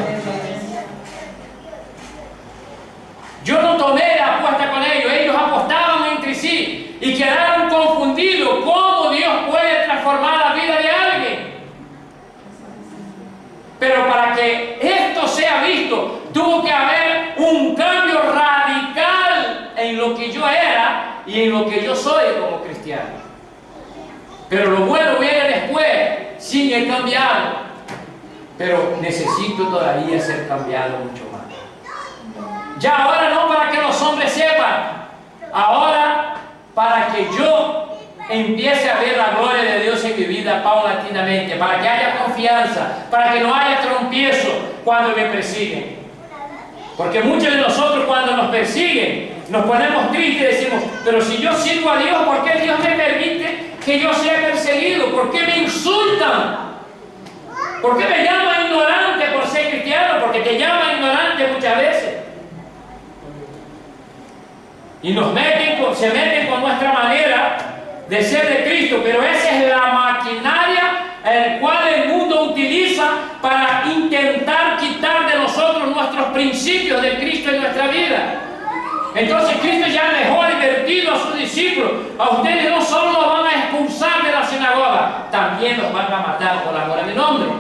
Yo no tomé la apuesta con ellos, ellos apostaban entre sí y quedaron confundidos. ¿Cómo Dios puede transformar la vida de alguien? Pero para que esto sea visto, tuvo que haber un cambio radical en lo que yo era y en lo que yo soy como cristiano. Pero lo bueno viene después, sin el cambiado. Pero necesito todavía ser cambiado mucho más. Ya ahora no para que los hombres sepan, ahora para que yo empiece a ver la gloria de Dios en mi vida paulatinamente, para que haya confianza, para que no haya trompiezo cuando me persiguen. Porque muchos de nosotros cuando nos persiguen nos ponemos tristes y decimos: pero si yo sirvo a Dios, ¿por qué Dios me permite que yo sea perseguido? ¿Por qué me insultan? ¿Por qué me llaman ignorante por ser cristiano? Porque te llaman ignorante muchas veces. Y se meten con nuestra manera de ser de Cristo, pero esa es la maquinaria el cual el mundo utiliza para intentar quitar de nosotros nuestros principios de Cristo en nuestra vida. Entonces Cristo ya dejó advertido a sus discípulos: a ustedes no solo los van a expulsar de la sinagoga, también los van a matar por amor a mi nombre.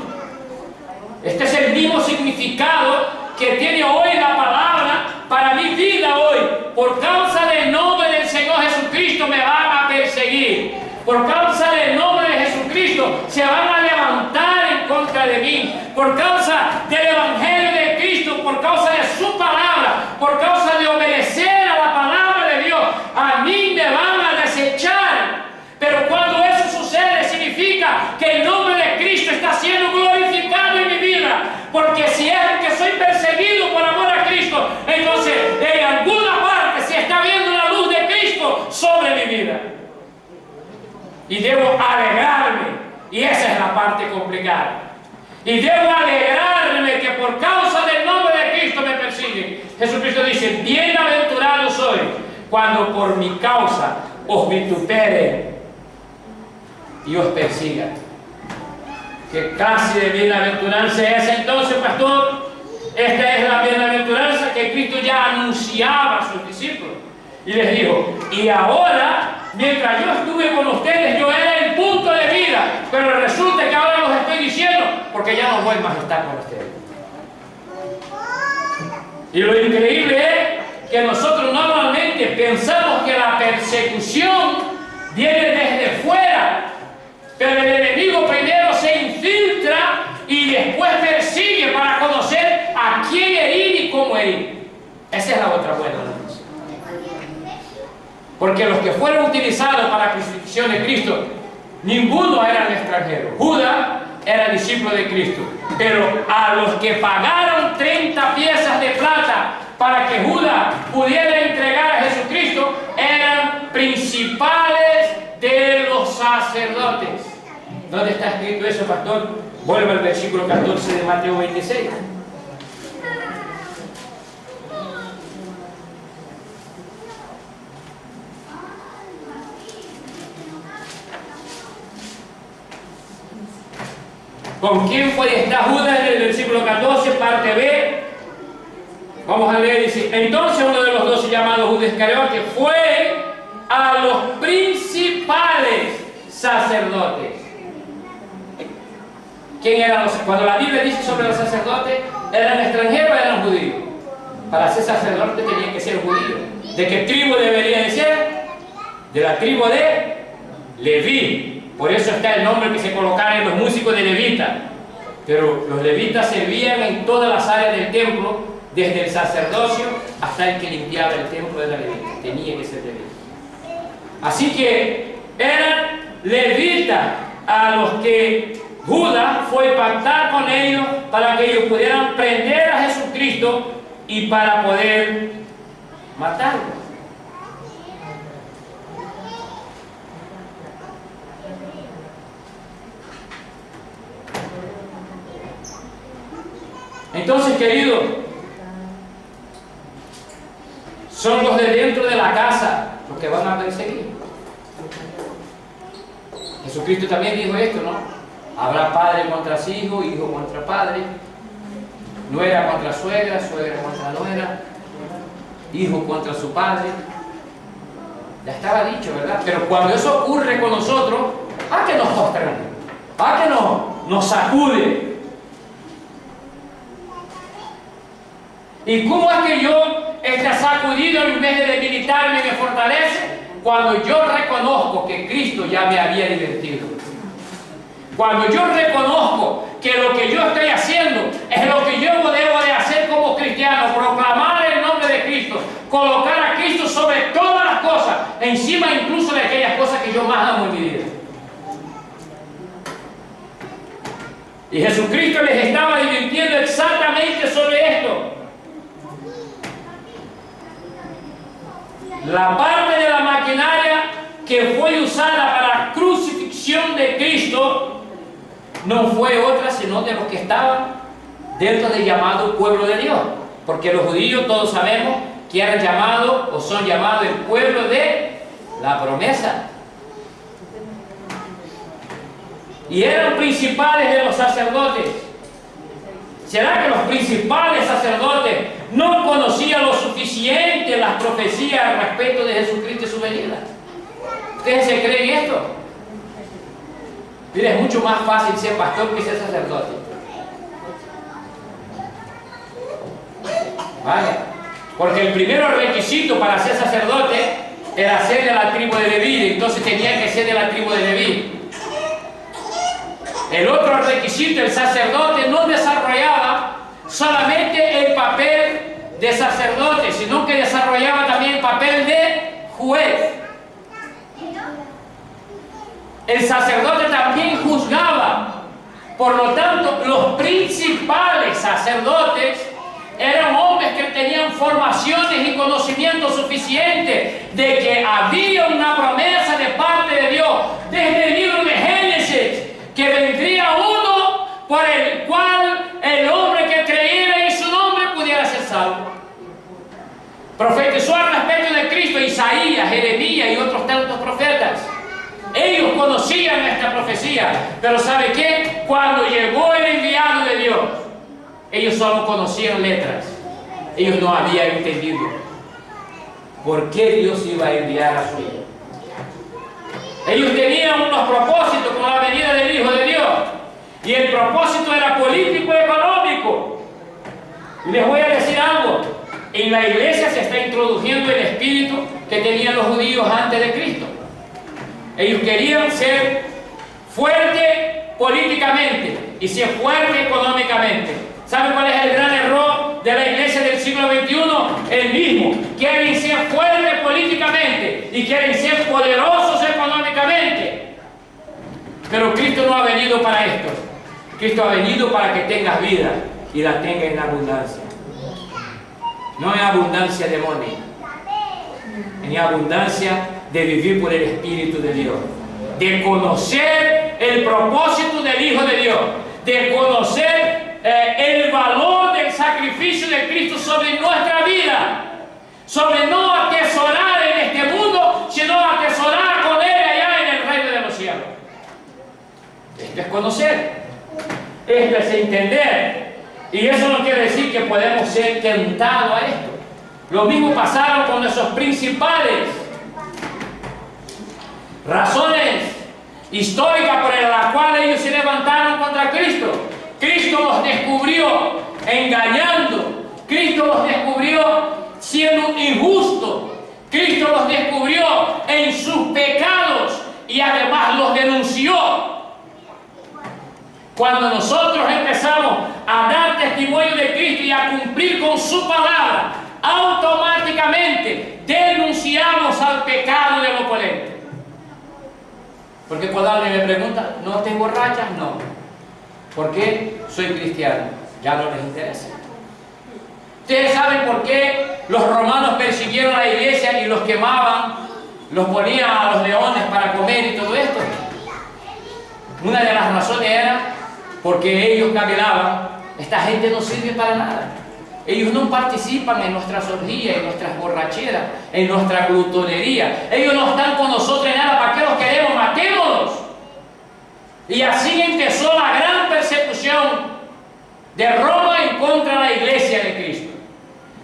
Este es el mismo significado que tiene hoy la palabra para mi vida hoy. Por causa del nombre del Señor Jesucristo me van a perseguir. Por causa del nombre de Jesucristo se van a levantar en contra de mí. Por causa del Evangelio de Cristo, por causa de su palabra, por causa de obedecer a la palabra de Dios, a mí me van a desechar. Pero cuando eso sucede, significa que el nombre de Cristo está siendo glorificado en mi vida. Porque si es que soy perseguido por amor a Cristo, entonces en alguna parte se está viendo la luz de Cristo sobre mi vida. Y debo alegrarme. Y esa es la parte complicada. Y debo alegrarme que por causa del nombre de Cristo me persiguen. Jesucristo dice: bienaventurado soy cuando por mi causa os vituperen y os persigan. ¿Qué clase de bienaventuranza es entonces, pastor? Esta es la bienaventuranza que Cristo ya anunciaba a sus discípulos. Y les dijo: y ahora, mientras yo estuve con ustedes, yo era el punto de vida, pero resulta que ahora los estoy diciendo porque ya no voy más a estar con ustedes. Y lo increíble es que nosotros normalmente pensamos que la persecución viene desde fuera, pero el enemigo primero se infiltra y después persigue para conocer a quién herir y cómo herir. Esa es la otra buena noticia. Porque los que fueron utilizados para la crucifixión de Cristo, ninguno era extranjero. Judas era discípulo de Cristo. Pero a los que pagaron 30 piezas de plata para que Judas pudiera entregar a Jesucristo, eran principales de los sacerdotes. ¿Dónde está escrito eso, pastor? Vuelve al versículo 14 de Mateo 26. ¿Con quién fue y está Judas en el versículo 14, parte B? Vamos a leer, dice: entonces uno de los 12 llamados Judas Iscariote fue a los principales sacerdotes. ¿Quién eran los? Cuando la Biblia dice sobre los sacerdotes, ¿eran extranjeros o eran judíos? Para ser sacerdote tenían que ser judíos. ¿De qué tribu deberían de ser? De la tribu de Leví. Por eso está el nombre que se colocaron en los músicos de levita. Pero los levitas servían en todas las áreas del templo, desde el sacerdocio hasta el que limpiaba el templo de la levita. Tenía que ser levita. Así que eran levitas a los que Judas fue a pactar con ellos para que ellos pudieran prender a Jesucristo y para poder matarlo. Entonces, queridos, son los de dentro de la casa los que van a perseguir. Jesucristo también dijo esto, ¿no? Habrá padre contra hijo, hijo contra padre, nuera contra suegra, suegra contra nuera, hijo contra su padre. Ya estaba dicho, ¿verdad? Pero cuando eso ocurre con nosotros, ¿a qué nos postran? ¿A qué nos sacude? ¿Y cómo es que yo, este sacudido, en vez de debilitarme, me fortalece? Cuando yo reconozco que Cristo ya me había divertido. Cuando yo reconozco que lo que yo estoy haciendo es lo que yo debo de hacer como cristiano, proclamar el nombre de Cristo, colocar a Cristo sobre todas las cosas, encima incluso de aquellas cosas que yo más amo en mi vida. Y Jesucristo les estaba divirtiendo exactamente sobre esto. La parte de la maquinaria que fue usada para la crucifixión de Cristo no fue otra sino de los que estaban dentro del llamado pueblo de Dios. Porque los judíos todos sabemos que eran llamados o son llamados el pueblo de la promesa. Y eran principales de los sacerdotes. ¿Será que los principales sacerdotes no conocía lo suficiente las profecías al respecto de Jesucristo y su venida. ¿Ustedes se creen esto? Mira, es mucho más fácil ser pastor que ser sacerdote. ¿Vale? Porque el primer requisito para ser sacerdote era ser de la tribu de Leví, entonces tenía que ser de la tribu de Leví. El otro requisito, el sacerdote no desarrollaba solamente el papel de sacerdote, sino que desarrollaba también el papel de juez. El sacerdote también juzgaba. Por lo tanto, los principales sacerdotes eran hombres que tenían formaciones y conocimientos suficientes de que había una promesa de parte de Dios desde el libro de Génesis, que vendría uno por el cual el hombre que creyera en su nombre pudiera ser salvo. Profetizó al respecto de Cristo Isaías, Jeremías y otros tantos profetas. Ellos conocían esta profecía, pero ¿sabe qué? Cuando llegó el enviado de Dios, ellos solo conocían letras. Ellos no habían entendido por qué Dios iba a enviar a su Hijo. Ellos tenían unos propósitos con la venida del Hijo de Dios, y el propósito era político y económico. Y les voy a decir algo: en la iglesia se está introduciendo el espíritu que tenían los judíos antes de Cristo. Ellos querían ser fuertes políticamente y ser fuertes económicamente. ¿Saben cuál es el gran error de la iglesia del siglo XXI? El mismo. Quieren ser fuertes políticamente y quieren ser poderosos económicamente. Pero Cristo no ha venido para esto. Cristo ha venido para que tengas vida y la tengas en abundancia. No en abundancia de money, en abundancia de vivir por el Espíritu de Dios, de conocer el propósito del Hijo de Dios, de conocer el valor del sacrificio de Cristo sobre nuestra vida, sobre no atesorar en este mundo, sino atesorar con Él allá en el reino de los cielos. Esto es conocer, esto es entender, y eso no quiere decir que podemos ser tentados a esto. Lo mismo pasaron con nuestros principales razones históricas por las cuales ellos se levantaron contra Cristo. Cristo los descubrió engañando. Cristo los descubrió siendo injustos. Cristo los descubrió en sus pecados y además los denunció. Cuando nosotros empezamos a dar testimonio de Cristo y a cumplir con su palabra, automáticamente denunciamos al pecado del oponente. Porque cuando alguien me pregunta, ¿no te emborrachas? No. ¿Por qué? Soy cristiano. Ya no les interesa. Ustedes saben por qué los romanos persiguieron a la iglesia y los quemaban, los ponían a los leones para comer y todo esto. Una de las razones era porque ellos cavilaban: esta gente no sirve para nada. Ellos no participan en nuestras orgías, en nuestras borracheras, en nuestra glutonería. Ellos no están con nosotros en nada. ¿Para qué los queremos? Matémoslos. Y así empezó la gran persecución de Roma en contra de la iglesia de Cristo.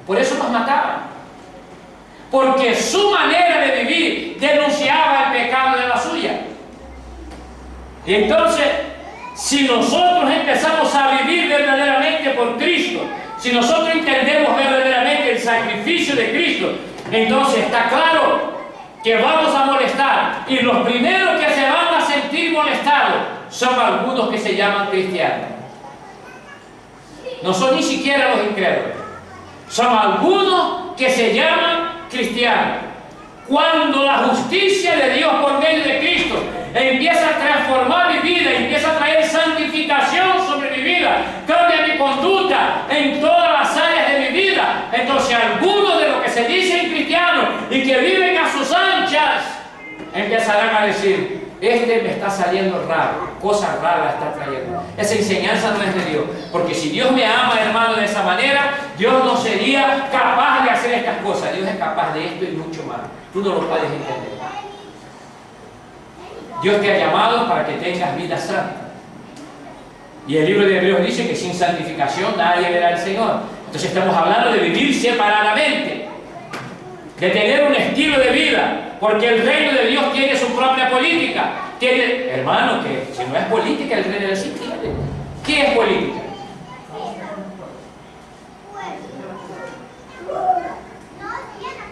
Por eso nos mataban. Porque su manera de vivir denunciaba el pecado de la suya. Y entonces, si nosotros empezamos a vivir verdaderamente por Cristo, si nosotros entendemos verdaderamente el sacrificio de Cristo, entonces está claro que vamos a molestar. Y los primeros que se van a sentir molestados son algunos que se llaman cristianos. No son ni siquiera los incrédulos. Son algunos que se llaman cristianos. Cuando la justicia de Dios por medio de Cristo empieza a transformar mi vida, empieza a traer santificación sobre mi vida, cambia mi conducta en todas las áreas de mi vida, entonces algunos de los que se dicen cristianos y que viven a sus anchas empezarán a decir: este me está saliendo raro, cosas raras está trayendo. Esa enseñanza no es de Dios, porque si Dios me ama, hermano, de esa manera, Dios no sería capaz de hacer estas cosas. Dios es capaz de esto y mucho más. Tú no lo puedes entender. Dios te ha llamado para que tengas vida santa. Y el libro de Hebreos dice que sin santificación nadie verá al Señor. Entonces estamos hablando de vivir separadamente, de tener un estilo de vida, porque el reino de Dios tiene su propia política. Tiene, hermano, que si no es política, el reino de Dios sí tiene. ¿Qué es política?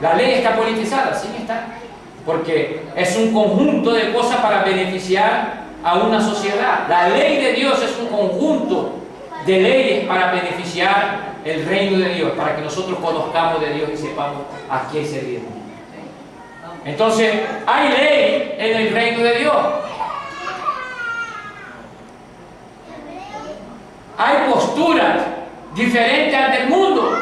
La ley está politizada, sí está, porque es un conjunto de cosas para beneficiar a una sociedad. La ley de Dios es un conjunto de leyes para beneficiar el reino de Dios, para que nosotros conozcamos de Dios y sepamos a qué servimos. Entonces, hay ley en el reino de Dios. Hay posturas diferentes ante el mundo.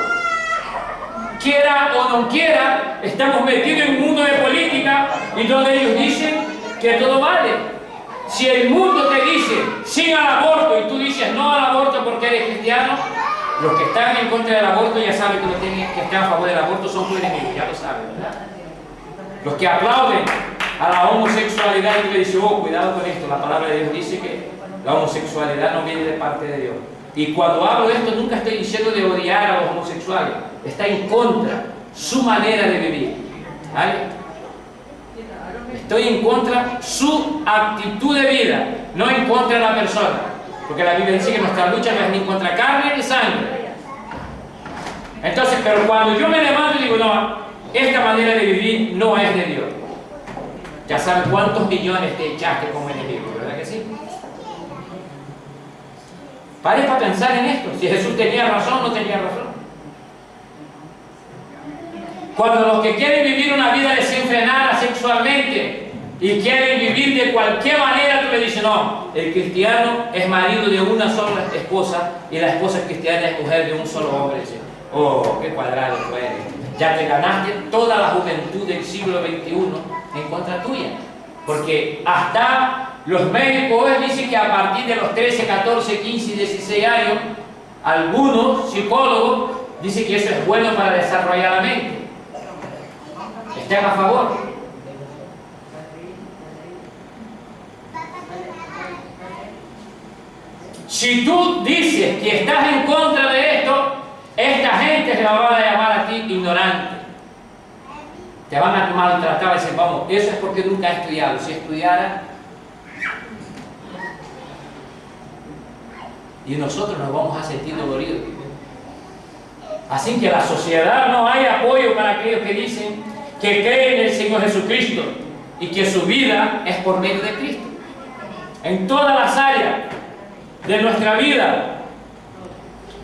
Quiera o no quiera, estamos metidos en un mundo de política y donde ellos dicen que todo vale. Si el mundo te dice sí al aborto y tú dices no al aborto porque eres cristiano, los que están en contra del aborto ya saben que están a favor del aborto son tus enemigos, ya lo saben, ¿verdad? Los que aplauden a la homosexualidad y le dicen, oh, cuidado con esto, la palabra de Dios dice que la homosexualidad no viene de parte de Dios. Y cuando hablo de esto, nunca estoy diciendo de odiar a los homosexuales, está en contra su manera de vivir, ¿vale? Estoy en contra su actitud de vida, no en contra de la persona, porque la Biblia dice que nuestra lucha no es ni contra carne ni sangre. Entonces, pero cuando yo me levanto y digo, no, esta manera de vivir no es de Dios, ya saben cuántos millones te echaste como enemigo, ¿verdad que sí? Pare para pensar en esto, si Jesús tenía razón o no tenía razón. Cuando los que quieren vivir una vida desenfrenada sexualmente y quieren vivir de cualquier manera, tú le dices, no, el cristiano es marido de una sola esposa y la esposa cristiana es mujer de un solo hombre. Dice, oh, qué cuadrado tú eres. Ya te ganaste toda la juventud del siglo XXI en contra tuya. Porque hasta los médicos hoy dicen que a partir de los 13, 14, 15 y 16 años, algunos psicólogos dicen que eso es bueno para desarrollar la mente. ¿Están a favor? Si tú dices que estás en contra de esto, esta gente te va a llamar a ti ignorante. Te van a maltratar y decir, vamos, eso es porque nunca has estudiado. Si estudiara, y nosotros nos vamos a sentir doloridos. Así que la sociedad no hay apoyo para aquellos que dicen que creen en el Señor Jesucristo y que su vida es por medio de Cristo. En todas las áreas de nuestra vida,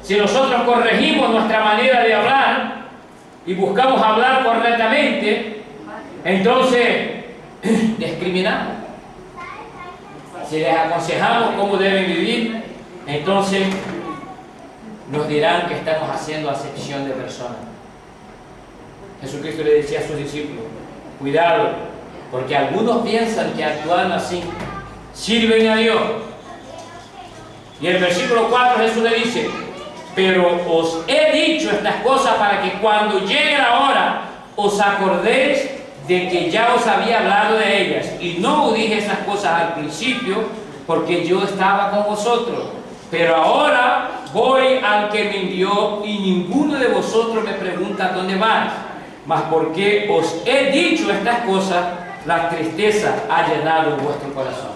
si nosotros corregimos nuestra manera de hablar y buscamos hablar correctamente, entonces discriminamos. Si les aconsejamos cómo deben vivir, entonces nos dirán que estamos haciendo acepción de personas. Jesucristo le decía a sus discípulos, cuidado, porque algunos piensan que actuando así sirven a Dios. Y en el versículo 4 Jesús le dice, pero os he dicho estas cosas para que cuando llegue la hora os acordéis de que ya os había hablado de ellas. Y no os dije esas cosas al principio porque yo estaba con vosotros. Pero ahora voy al que me envió y ninguno de vosotros me pregunta dónde vais. Mas porque os he dicho estas cosas, la tristeza ha llenado vuestro corazón.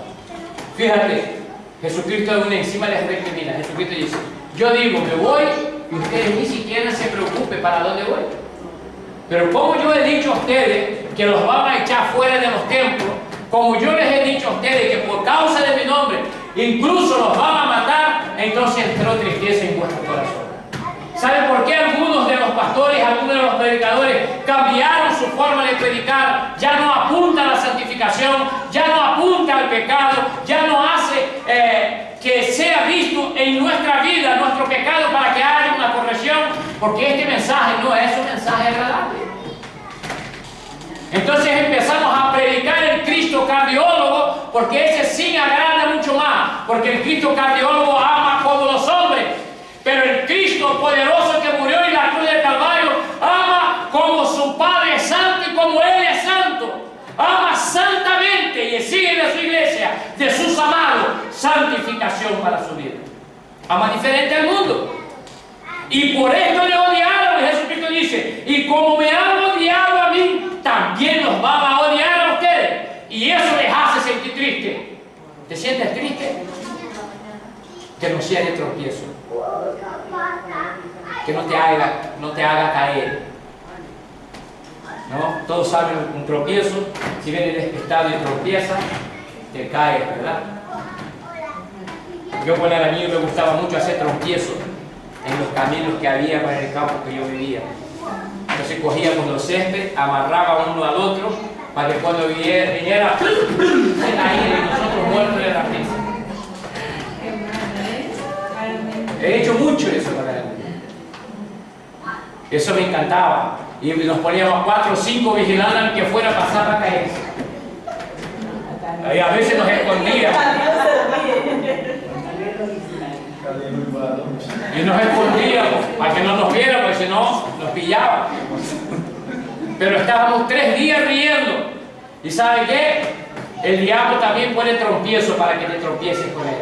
Fíjate, Jesucristo aún encima les recrimina. Jesucristo dice, yo digo, me voy y ustedes ni siquiera se preocupen para dónde voy. Pero como yo he dicho a ustedes que los van a echar fuera de los templos, como yo les he dicho a ustedes que por causa de mi nombre incluso los van a matar, entonces entró tristeza en vuestro corazón. ¿Saben por qué algunos de los pastores, algunos de los predicadores cambiaron su forma de predicar? Ya no apunta a la santificación, ya no apunta al pecado, ya no hace que sea visto en nuestra vida nuestro pecado para que haya una corrección, porque este mensaje no es un mensaje agradable. Entonces empezamos a predicar el Cristo cardiólogo, porque ese sí agrada mucho más, porque el Cristo cardiólogo ama como los hombres, pero el Cristo poderoso que murió en la cruz del Calvario ama como su Padre es santo y como Él es santo. Ama santamente y exige de su iglesia, de sus amados, santificación para su vida. Ama diferente al mundo. Y por esto le odiaron. Y Jesucristo dice, y como me han odiado a mí, también los van a odiar a ustedes. Y eso les hace sentir triste. ¿Te sientes triste? Que no sea de tropiezo. Que no te haga caer. ¿No? Todos saben un tropiezo. Si vienes despistado y tropiezas, te caes, ¿verdad? Yo cuando era niño me gustaba mucho hacer tropiezos en los caminos que había para el campo que yo vivía. Entonces cogíamos los césped, amarraba uno al otro, para que cuando viniera el aire y nosotros muertos de la risa. He hecho mucho eso para él. Eso me encantaba. Y nos poníamos 4 o 5 vigilando al que fuera a pasar a caerse. Y a veces nos escondíamos. Y nos escondíamos para que no nos vieran, porque si no, nos pillaban. Pero estábamos 3 días riendo. ¿Y sabe qué? El diablo también pone tropiezo para que te tropieces con él.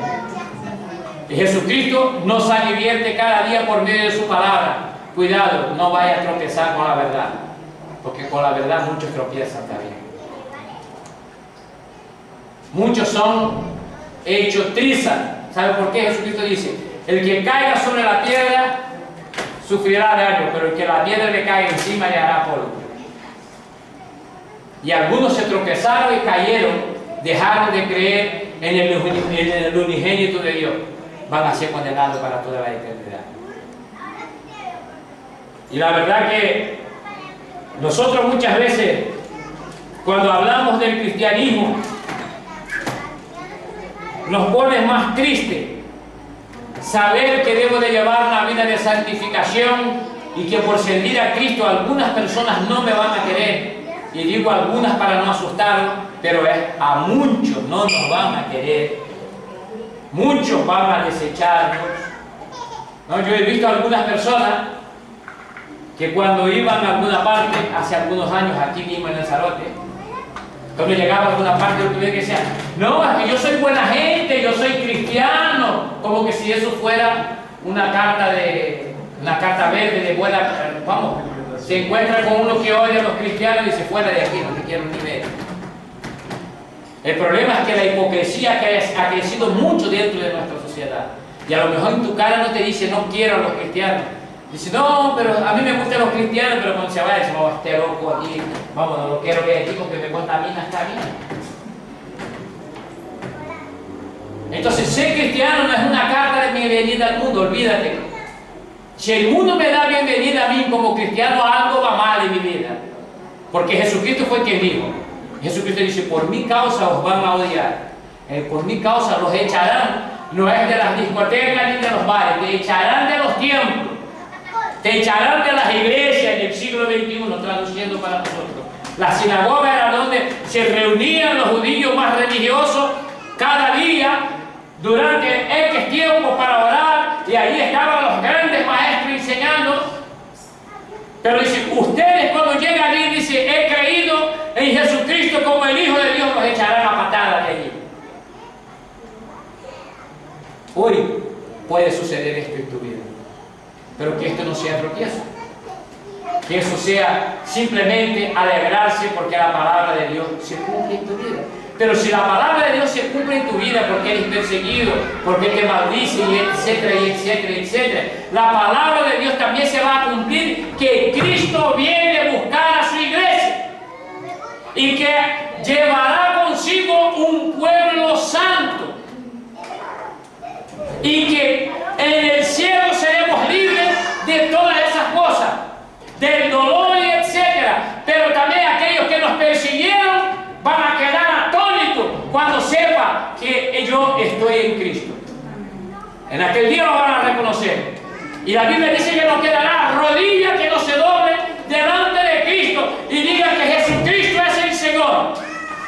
Y Jesucristo nos advierte cada día por medio de su palabra. Cuidado, no vaya a tropezar con la verdad. Porque con la verdad muchos tropiezan también. Muchos son hechos trizas. ¿Sabe por qué? Jesucristo dice, el que caiga sobre la piedra sufrirá daño, pero el que la piedra le caiga encima le hará polvo. Y algunos se tropezaron y cayeron, dejaron de creer en el unigénito de Dios. Van a ser condenados para toda la eternidad. Y la verdad que nosotros muchas veces, cuando hablamos del cristianismo, nos pone más triste saber que debo de llevar una vida de santificación y que por servir a Cristo algunas personas no me van a querer. Y digo algunas para no asustarlos, pero a muchos no nos van a querer. Muchos van a desecharnos. ¿No? Yo he visto a algunas personas que cuando iban a alguna parte, hace algunos años aquí mismo en el Zarote, cuando llegaba a alguna parte, yo que decía, no, es que yo soy buena gente, yo soy cristiano, como que si eso fuera una carta verde de buena, vamos, se encuentra con uno que odia a los cristianos y dice, fuera de aquí, no te quiero ni ver. El problema es que la hipocresía ha crecido mucho dentro de nuestra sociedad. Y a lo mejor en tu cara no te dice, no quiero a los cristianos. Dice, no, pero a mí me gustan los cristianos, pero cuando se va, dice, no, este loco aquí, vamos, no lo quiero ver aquí porque me contamina esta vida. Entonces, ser cristiano no es una carta de bienvenida al mundo, olvídate. Si el mundo me da bienvenida a mí como cristiano, algo va mal en mi vida. Porque Jesucristo fue quien dijo. Jesucristo dice, por mi causa os van a odiar. Por mi causa los echarán. No es de las discotecas ni de los bares, te echarán de los templos. Te echarán de las iglesias en el siglo XXI, traduciendo para nosotros. La sinagoga era donde se reunían los judíos más religiosos cada día durante X tiempo para orar, y ahí estaban los grandes maestros enseñando. Pero dice, ustedes cuando llegan allí, dice, he creído en Jesucristo como el Hijo de Dios, los echarán a patadas de allí. Hoy puede suceder esto en tu vida, pero que esto no sea tropiezo, que eso sea simplemente alegrarse porque la palabra de Dios se cumple en tu vida. Pero si la palabra de Dios se cumple en tu vida porque eres perseguido, porque te maldice, y etcétera, y etcétera, etcétera, la palabra de Dios también se va a cumplir, que Cristo viene a buscar a su iglesia y que llevará consigo un pueblo santo, y que en el cielo seremos libres de todas esas cosas, del dolor y etcétera. Pero también aquellos que nos persiguieron van a quedar atónitos cuando sepan que yo estoy en Cristo. En aquel día lo van a reconocer. Y la Biblia dice que no quedará rodilla que no se doble delante de Cristo y diga que Jesucristo es el Señor.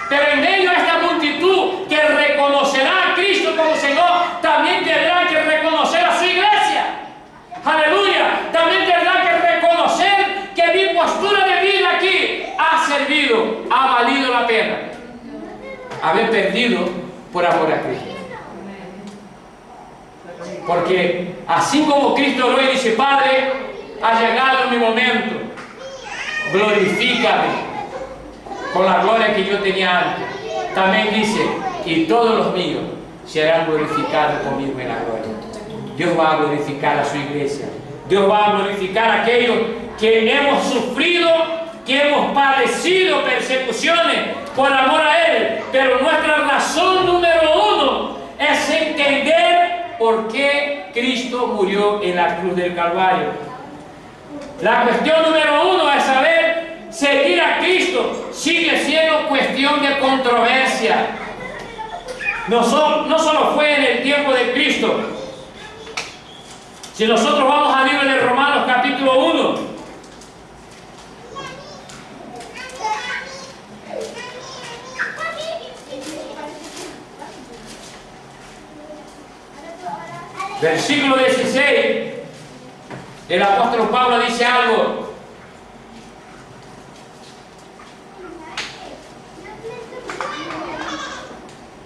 Pero en medio de esta multitud que reconocerá a Cristo como Señor, también tendrá que reconocer a su iglesia. Aleluya. También tendrá que reconocer que mi postura de vida aquí ha servido, ha valido la pena haber perdido por amor a Cristo. Porque así como Cristo oró y dice, Padre, ha llegado mi momento, glorifícame con la gloria que yo tenía antes. También dice, y todos los míos serán glorificados conmigo en la gloria. Dios va a glorificar a su iglesia. Dios va a glorificar a aquellos que hemos sufrido, que hemos padecido persecuciones por amor a Él. Pero nuestra razón número uno es entender por qué Cristo murió en la cruz del Calvario. La cuestión número uno es saber, seguir a Cristo sigue siendo cuestión de controversia. No solo fue en el tiempo de Cristo. Si nosotros vamos al libro de Romanos capítulo 1, versículo 16, el apóstol Pablo dice algo.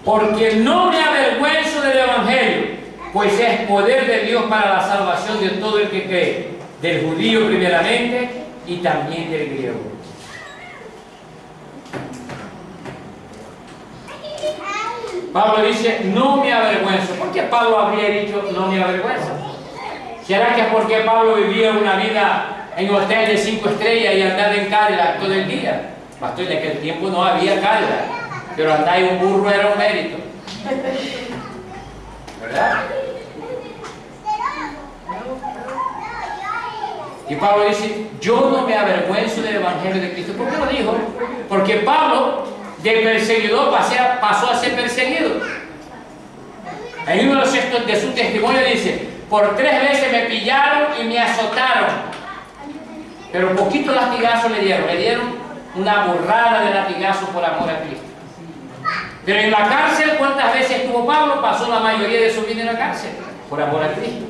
Porque no me avergüenzo del Evangelio, pues es poder de Dios para la salvación de todo el que cree, del judío primeramente y también del griego. Pablo dice, no me avergüenzo. ¿Por qué Pablo habría dicho no me avergüenzo? ¿Será que es porque Pablo vivía una vida en un hotel de 5 estrellas y andaba en Cadillac todo el día? Pastor, en aquel tiempo no había Cadillac, pero andar en un burro era un mérito, ¿verdad? Y Pablo dice, yo no me avergüenzo del Evangelio de Cristo. ¿Por qué lo dijo? Porque Pablo, del perseguidor, pasó a ser perseguido. En uno de sus testimonios dice, por 3 veces me pillaron y me azotaron, pero poquito latigazo le dieron una burrada de latigazo por amor a Cristo. Pero en la cárcel, ¿cuántas veces estuvo Pablo? Pasó la mayoría de su vida en la cárcel, por amor a Cristo.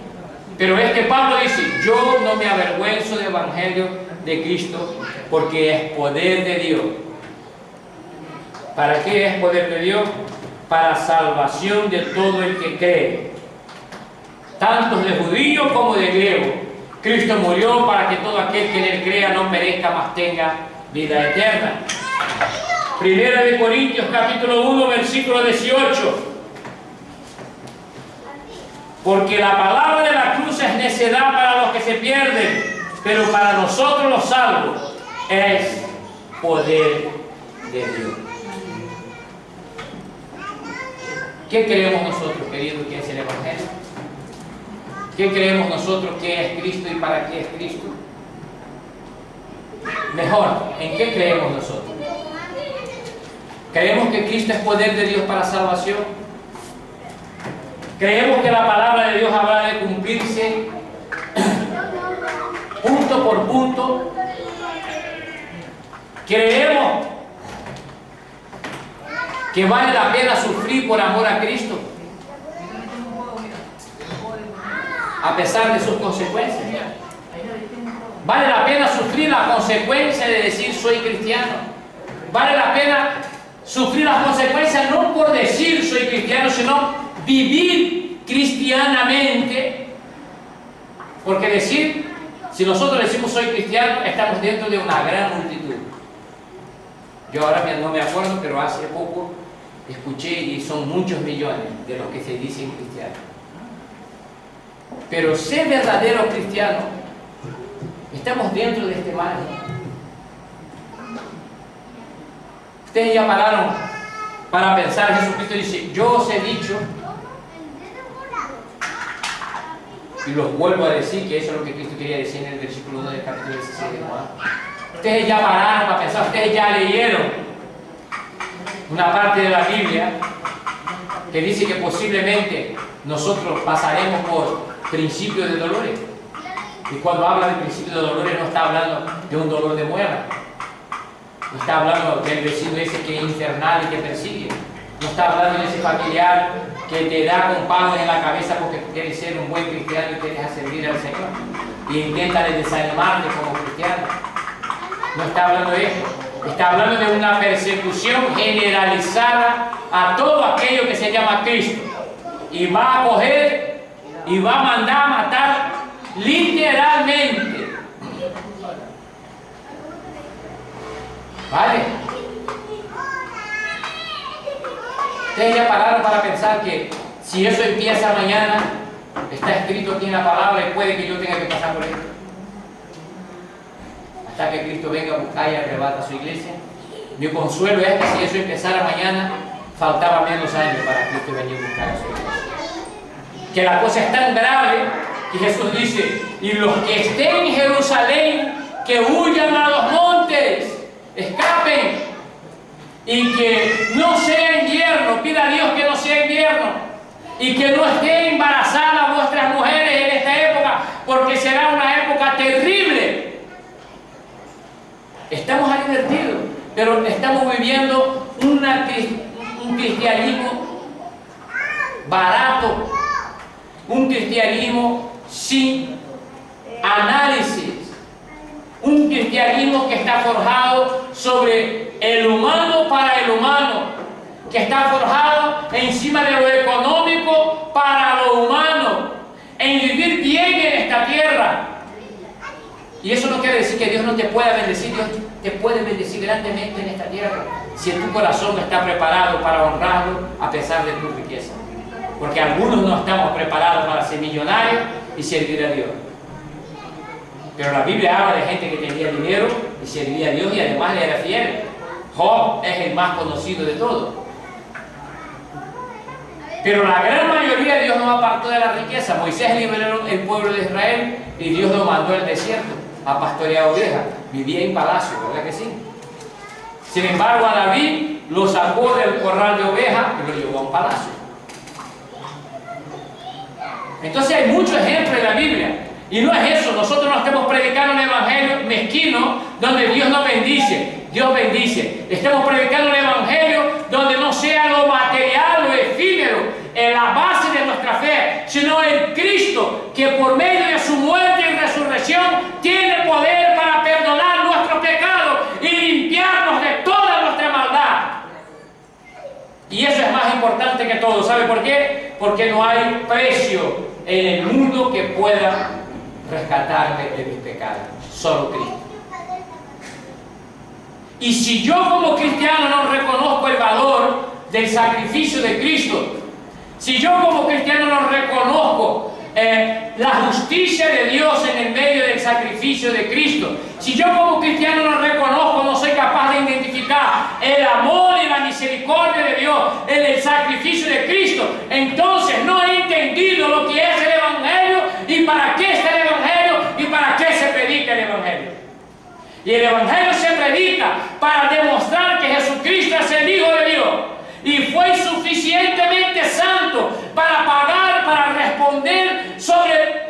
Pero es que Pablo dice, yo no me avergüenzo del Evangelio de Cristo, porque es poder de Dios. ¿Para qué es poder de Dios? Para salvación de todo el que cree, tanto de judío como de griego. Cristo murió para que todo aquel que en él crea no perezca, mas tenga vida eterna. Primera de Corintios capítulo 1 versículo 18. Porque la palabra de la cruz es necedad para los que se pierden, pero para nosotros los salvos es poder de Dios. ¿Qué creemos nosotros, queridos, que es el Evangelio? ¿Qué creemos nosotros que es Cristo y para qué es Cristo? Mejor, ¿en qué creemos nosotros? ¿Creemos que Cristo es poder de Dios para salvación? ¿Creemos que la palabra de Dios habrá de cumplirse punto por punto? ¿Creemos que vale la pena sufrir por amor a Cristo, a pesar de sus consecuencias? ¿Vale la pena sufrir la consecuencia de decir soy cristiano? ¿Vale la pena sufrir las consecuencias no por decir soy cristiano, sino vivir cristianamente? Porque decir, si nosotros decimos soy cristiano, estamos dentro de una gran multitud. Yo ahora no me acuerdo, pero hace poco escuché y son muchos millones de los que se dicen cristianos. Pero ser verdadero cristiano, estamos dentro de este margen. Ustedes ya pararon para pensar. Jesucristo dice, yo os he dicho, y los vuelvo a decir, que eso es lo que Cristo quería decir en el versículo 1 del capítulo 16 de Juan. Ustedes ya pararon para pensar, ustedes ya leyeron una parte de la Biblia que dice que posiblemente nosotros pasaremos por principios de dolores. Y cuando habla de principios de dolores no está hablando de un dolor de muela, no está hablando del vecino ese que es infernal y que persigue, no está hablando de ese familiar que te da con palos en la cabeza porque quieres ser un buen cristiano y quieres servir al Señor y intenta desanimarte como cristiano. No está hablando de esto. Está hablando de una persecución generalizada a todo aquello que se llama Cristo, y va a coger y va a mandar a matar literalmente. ¿Vale? Ustedes ya pararon para pensar que si eso empieza mañana, está escrito aquí en la palabra y puede que yo tenga que pasar por esto. Hasta que Cristo venga a buscar y arrebata a su iglesia. Mi consuelo es que si eso empezara mañana, faltaba menos años para Cristo venir a buscar a su iglesia. Que la cosa es tan grave que Jesús dice, y los que estén en Jerusalén, que huyan a los montes, escapen, y que no sea invierno, pida a Dios que no sea invierno, y que no estén embarazadas vuestras mujeres en esta época, porque será una época terrible. Estamos advertidos, pero estamos viviendo un cristianismo barato, un cristianismo sin análisis, un cristianismo que está forjado sobre el humano para el humano, que está forjado encima de lo económico para lo humano, en vivir bien en esta tierra. Y eso no quiere decir que Dios no te pueda bendecir. Dios te puede bendecir grandemente en esta tierra si tu corazón no está preparado para honrarlo a pesar de tu riqueza. Porque algunos no estamos preparados para ser millonarios y servir a Dios. Pero la Biblia habla de gente que tenía dinero y servía a Dios y además le era fiel. Job es el más conocido de todos. Pero la gran mayoría Dios no apartó de la riqueza. Moisés liberó el pueblo de Israel y Dios lo mandó al desierto a pastorear ovejas. Vivía en palacio, ¿verdad que sí? Sin embargo, a David lo sacó del corral de ovejas y lo llevó a un palacio. Entonces hay muchos ejemplos en la Biblia. Y no es eso, nosotros no estamos predicando un evangelio mezquino donde Dios no bendice, Dios bendice. Estamos predicando un evangelio donde no sea lo material, lo efímero, en la base de nuestra fe, sino el Cristo que por medio de su muerte y resurrección tiene poder para perdonar nuestros pecados y limpiarnos de toda nuestra maldad. Y eso es más importante que todo. ¿Sabe por qué? Porque no hay precio en el mundo que pueda rescatarme de mis pecados. Solo Cristo. Y si yo como cristiano no reconozco el valor del sacrificio de Cristo, si yo como cristiano no reconozco la justicia de Dios en el medio del sacrificio de Cristo, si yo como cristiano no reconozco, no soy capaz de identificar el amor y la misericordia de Dios en el sacrificio de Cristo, entonces no he entendido lo que es el Evangelio y para qué está el Evangelio y para qué se predica el Evangelio. Y el Evangelio se predica para demostrar que Jesucristo es el Hijo de Dios y fue suficientemente santo para pagar, para responder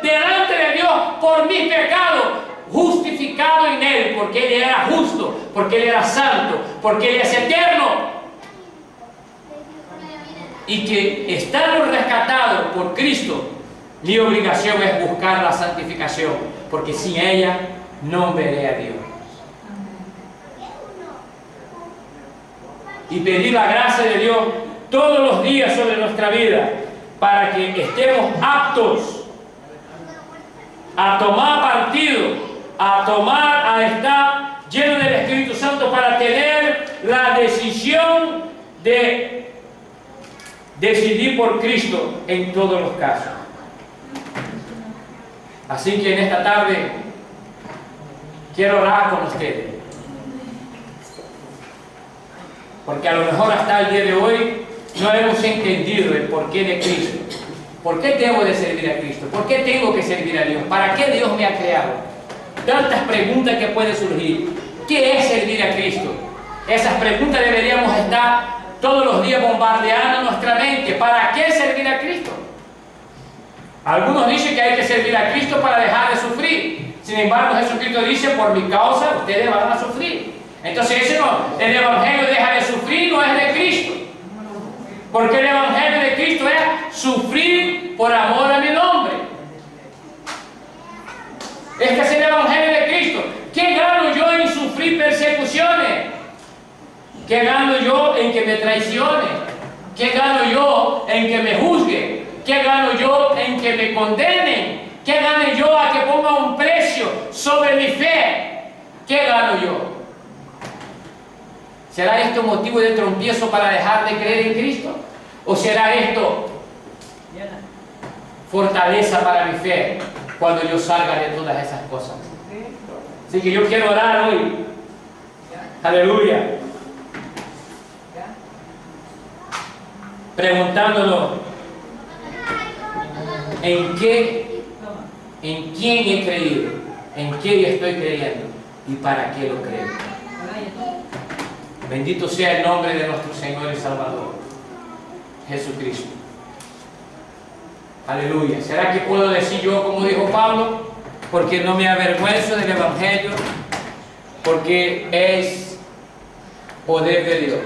delante de Dios por mis pecados, justificado en Él, porque Él era justo, porque Él era santo, porque Él es eterno. Y que estando rescatado por Cristo, mi obligación es buscar la santificación, porque sin ella no veré a Dios. Y pedir la gracia de Dios todos los días sobre nuestra vida para que estemos aptos a tomar partido, a estar llenos del Espíritu Santo para tener la decisión de decidir por Cristo en todos los casos. Así que en esta tarde quiero orar con ustedes. Porque a lo mejor hasta el día de hoy no hemos entendido el porqué de Cristo. ¿Por qué debo de servir a Cristo? ¿Por qué tengo que servir a Dios? ¿Para qué Dios me ha creado? Tantas preguntas que pueden surgir. ¿Qué es servir a Cristo? Esas preguntas deberíamos estar todos los días bombardeando nuestra mente. ¿Para qué servir a Cristo? Algunos dicen que hay que servir a Cristo para dejar de sufrir. Sin embargo, Jesucristo dice, por mi causa ustedes van a sufrir. Entonces ese no, el Evangelio deja de sufrir, no es de Cristo. Porque el Evangelio de Cristo es sufrir por amor a mi nombre. Este es el Evangelio de Cristo. ¿Qué gano yo en sufrir persecuciones? ¿Qué gano yo en que me traicionen? ¿Qué gano yo en que me juzguen? ¿Qué gano yo en que me condenen? ¿Qué gano yo a que ponga un precio sobre mi fe? ¿Qué gano yo? ¿Será esto motivo de tropiezo para dejar de creer en Cristo? ¿O será esto fortaleza para mi fe cuando yo salga de todas esas cosas? Así que yo quiero orar hoy. Aleluya. Preguntándolo, ¿en quién he creído? ¿En quién estoy creyendo? ¿Y para qué lo creo? Bendito sea el nombre de nuestro Señor y Salvador, Jesucristo. Aleluya. ¿Será que puedo decir yo como dijo Pablo? Porque no me avergüenzo del Evangelio, porque es poder de Dios.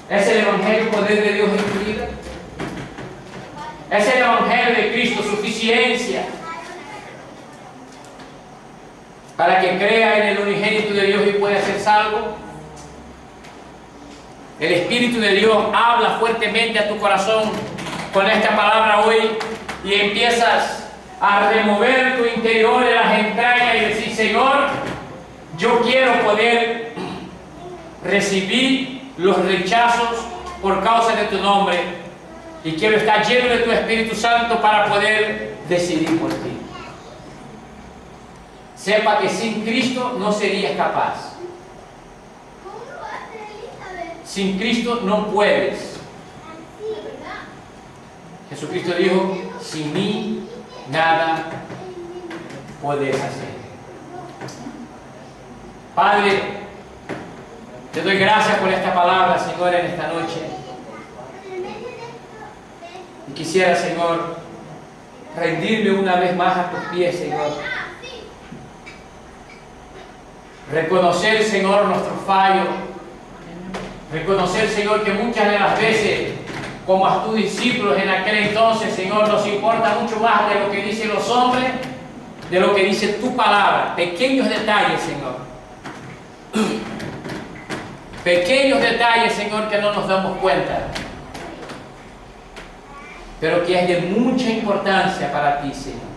¿Es el Evangelio poder de Dios en tu vida? ¿Es el Evangelio de Cristo suficiencia para que crea en el unigénito de Dios y pueda ser salvo? El Espíritu de Dios habla fuertemente a tu corazón con esta palabra hoy y empiezas a remover tu interior de las entrañas y decir: Señor, yo quiero poder recibir los rechazos por causa de tu nombre y quiero estar lleno de tu Espíritu Santo para poder decidir por ti. Sepa que sin Cristo no serías capaz. Sin Cristo no puedes. Jesucristo dijo: sin mí nada puedes hacer. Padre, te doy gracias por esta palabra, Señor, en esta noche. Y quisiera, Señor, rendirme una vez más a tus pies, Señor. Reconocer, Señor, nuestro fallo. Reconocer, Señor, que muchas de las veces, como a tus discípulos en aquel entonces, Señor, nos importa mucho más de lo que dicen los hombres, de lo que dice tu palabra. Pequeños detalles, Señor. Pequeños detalles, Señor, que no nos damos cuenta, pero que es de mucha importancia para ti, Señor.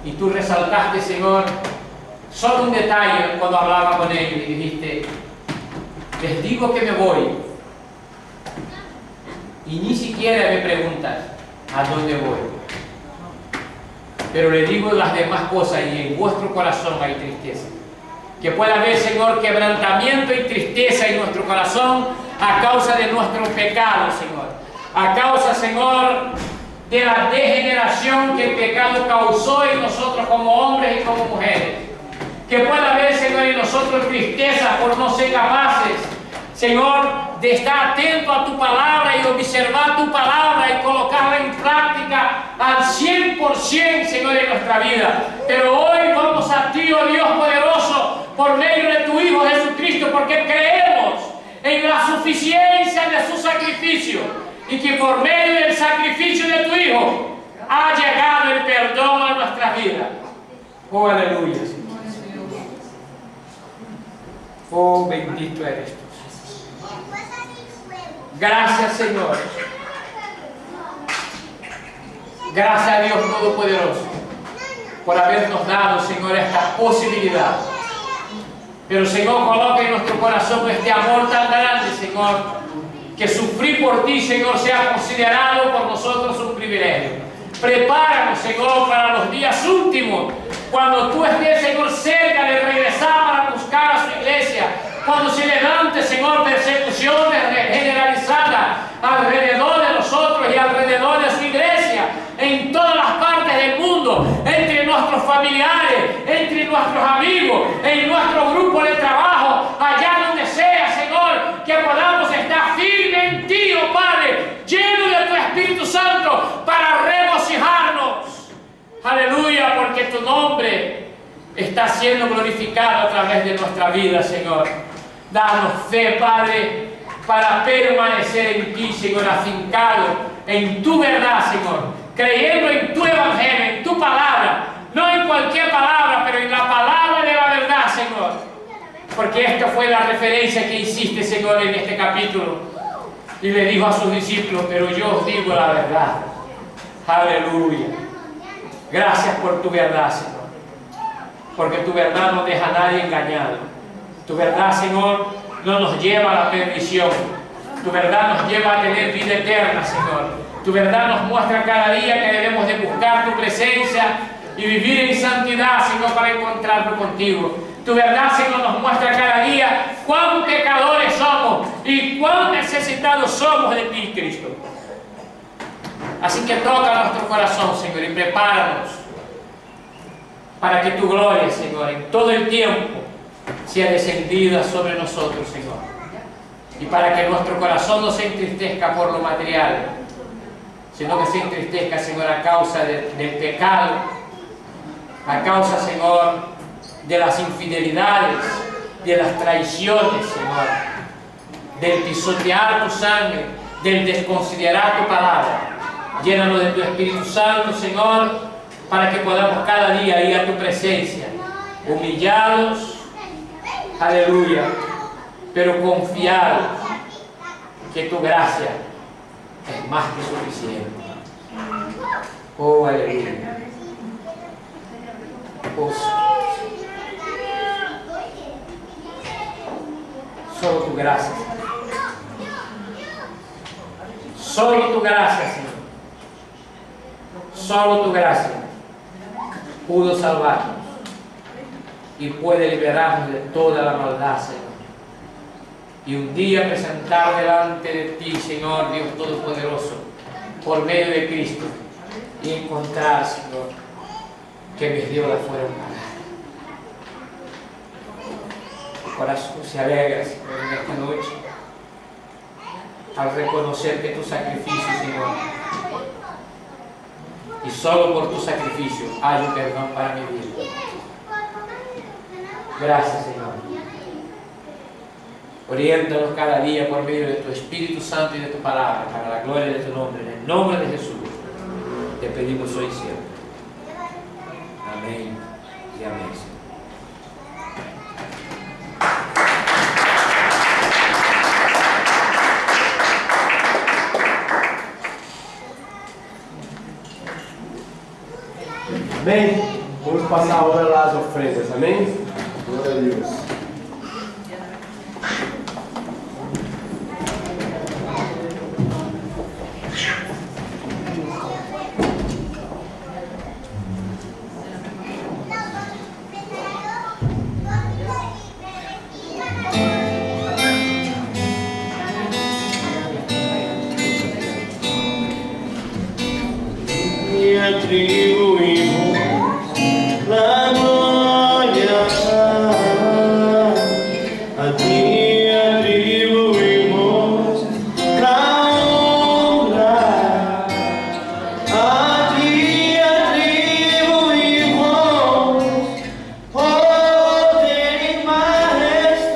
Y tú resaltaste, Señor, solo un detalle cuando hablaba con ellos y dijiste: les digo que me voy y ni siquiera me preguntas a dónde voy, pero le digo las demás cosas y en vuestro corazón hay tristeza. Que pueda haber, Señor, quebrantamiento y tristeza en nuestro corazón a causa de nuestro pecado, Señor. A causa, Señor, de la degeneración que el pecado causó en nosotros como hombres y como mujeres. Que pueda haber, Señor, en nosotros tristeza por no ser capaces, Señor, de estar atento a tu palabra y observar tu palabra y colocarla en práctica al 100%, Señor, en nuestra vida. Pero hoy vamos a ti, oh Dios poderoso, por medio de tu Hijo Jesucristo, porque creemos en la suficiencia de su sacrificio y que por medio del sacrificio de tu Hijo ha llegado el perdón a nuestra vida. Oh, aleluya, Señor. Oh, bendito eres tú. Gracias, Señor. Gracias a Dios Todopoderoso por habernos dado, Señor, esta posibilidad. Pero, Señor, coloca en nuestro corazón este amor tan grande, Señor, que sufrir por ti, Señor, sea considerado por nosotros un privilegio. Prepáranos, Señor, para los días últimos, cuando tú estés, Señor, cerca de regresar para buscar a su iglesia. Cuando se levante, Señor, persecuciones generalizadas alrededor de nosotros y alrededor de su iglesia, en todas las partes del mundo, entre nuestros familiares, entre nuestros amigos, en nuestro grupo de trabajo, allá donde sea, Señor, que podamos estar firmes en ti, oh Padre, llenos de tu Espíritu Santo, para regocijarnos. Aleluya, porque tu nombre está siendo glorificado a través de nuestra vida, Señor. Danos fe, Padre, para permanecer en ti, Señor, afincado en tu verdad, Señor, creyendo en tu evangelio, en tu palabra, no en cualquier palabra, pero en la palabra de la verdad, Señor. Porque esta fue la referencia que hiciste, Señor, en este capítulo. Y le dijo a sus discípulos, pero yo os digo la verdad. Aleluya. Gracias por tu verdad, Señor. Porque tu verdad no deja a nadie engañado. Tu verdad, Señor, no nos lleva a la perdición. Tu verdad nos lleva a tener vida eterna, Señor. Tu verdad nos muestra cada día que debemos de buscar tu presencia y vivir en santidad, Señor, para encontrarnos contigo. Tu verdad, Señor, nos muestra cada día cuán pecadores somos y cuán necesitados somos de ti, Cristo. Así que toca nuestro corazón, Señor, y prepáranos para que tu gloria, Señor, en todo el tiempo sea descendida sobre nosotros, Señor. Y para que nuestro corazón no se entristezca por lo material, sino que se entristezca, Señor, a causa del pecado, a causa, Señor, de las infidelidades, de las traiciones, Señor, del pisotear tu sangre, del desconsiderar tu palabra. Llénanos de tu Espíritu Santo, Señor, para que podamos cada día ir a tu presencia, humillados, aleluya, pero confiados que tu gracia es más que suficiente. Oh, aleluya. Oh, solo tu gracia, solo tu gracia, Señor. Solo tu gracia pudo salvarnos y puede liberarnos de toda la maldad, Señor. Y un día presentar delante de ti, Señor Dios Todopoderoso, por medio de Cristo, y encontrar, Señor, que mis deudas fueron pagadas. Mi corazón se alegra, Señor, en esta noche, al reconocer que tu sacrificio, Señor, y solo por tu sacrificio hay un perdón para mi vida. Gracias, Señor. Oriéntanos cada día por medio de tu Espíritu Santo y de tu palabra, para la gloria de tu nombre. En el nombre de Jesús te pedimos hoy y siempre. Amén y amén, Señor. Amém? Vamos passar agora lá as ofrendas, amém? Glória a Deus. E atribuímos la gloria a ti, atribuímos la honra a ti, atribuímos poder y majestad.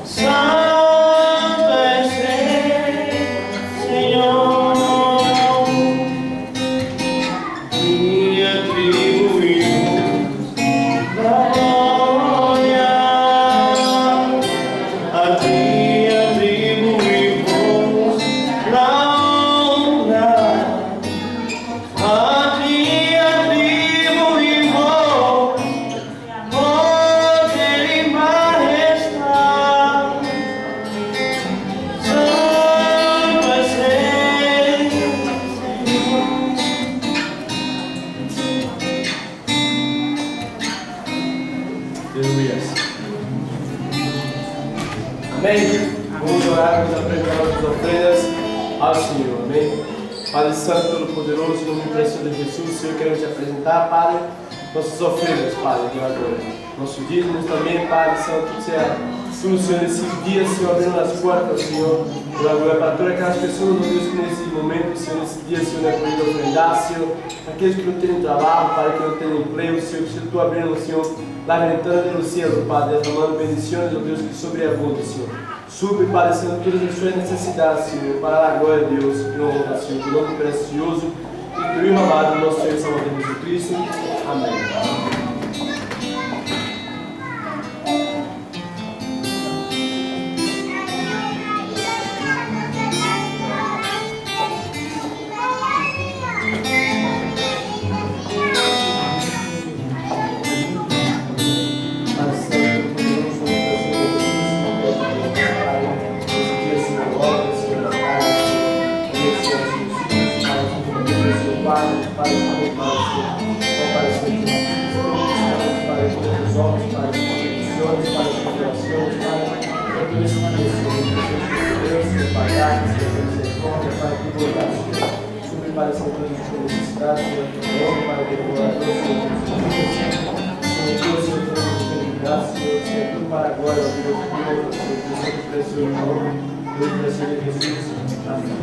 Santo es el Señor. Aleluia. Amém? Vamos orar, vamos apresentar nossas ofrendas ao Senhor. Amém? Padre Santo, Todo-Poderoso, em nome precioso de Jesus, Senhor, queremos te apresentar, Padre, nossas ofrendas, Padre, de agora. Nossos dízimos também, Padre Santo, que você solucione esses dias, Senhor, abrindo as portas, Senhor, pela glória para todas aquelas pessoas, meu Deus, que nesse momento, Senhor, nesse dia, Senhor, não é podido ofrendar, Senhor, aqueles que não têm trabalho, Padre, que não têm emprego, Senhor, que tu abrindo, Senhor, lamentando no cielo, Padre, derramando bendições, meu Deus, que sobreabunde, Senhor. Supre, Padre, Senhor, todas as suas necessidades, Senhor, para a glória de Deus, que honra, Senhor, que nome precioso e do amado nosso Senhor e Salvador Jesus Cristo. Amém. comparecimento para os homens, para as competições, para as revelações, para tudo isso que Deus, Senhor, Pai, Senhor, misericórdia, Pai, que glória, supre para essa todas as necessidades, Senhor, para que glória, Senhor, Deus, Senhor, graças, Senhor, tudo para agora, Deus, Senhor, precioso nome, Deus, precioso Jesus, amém.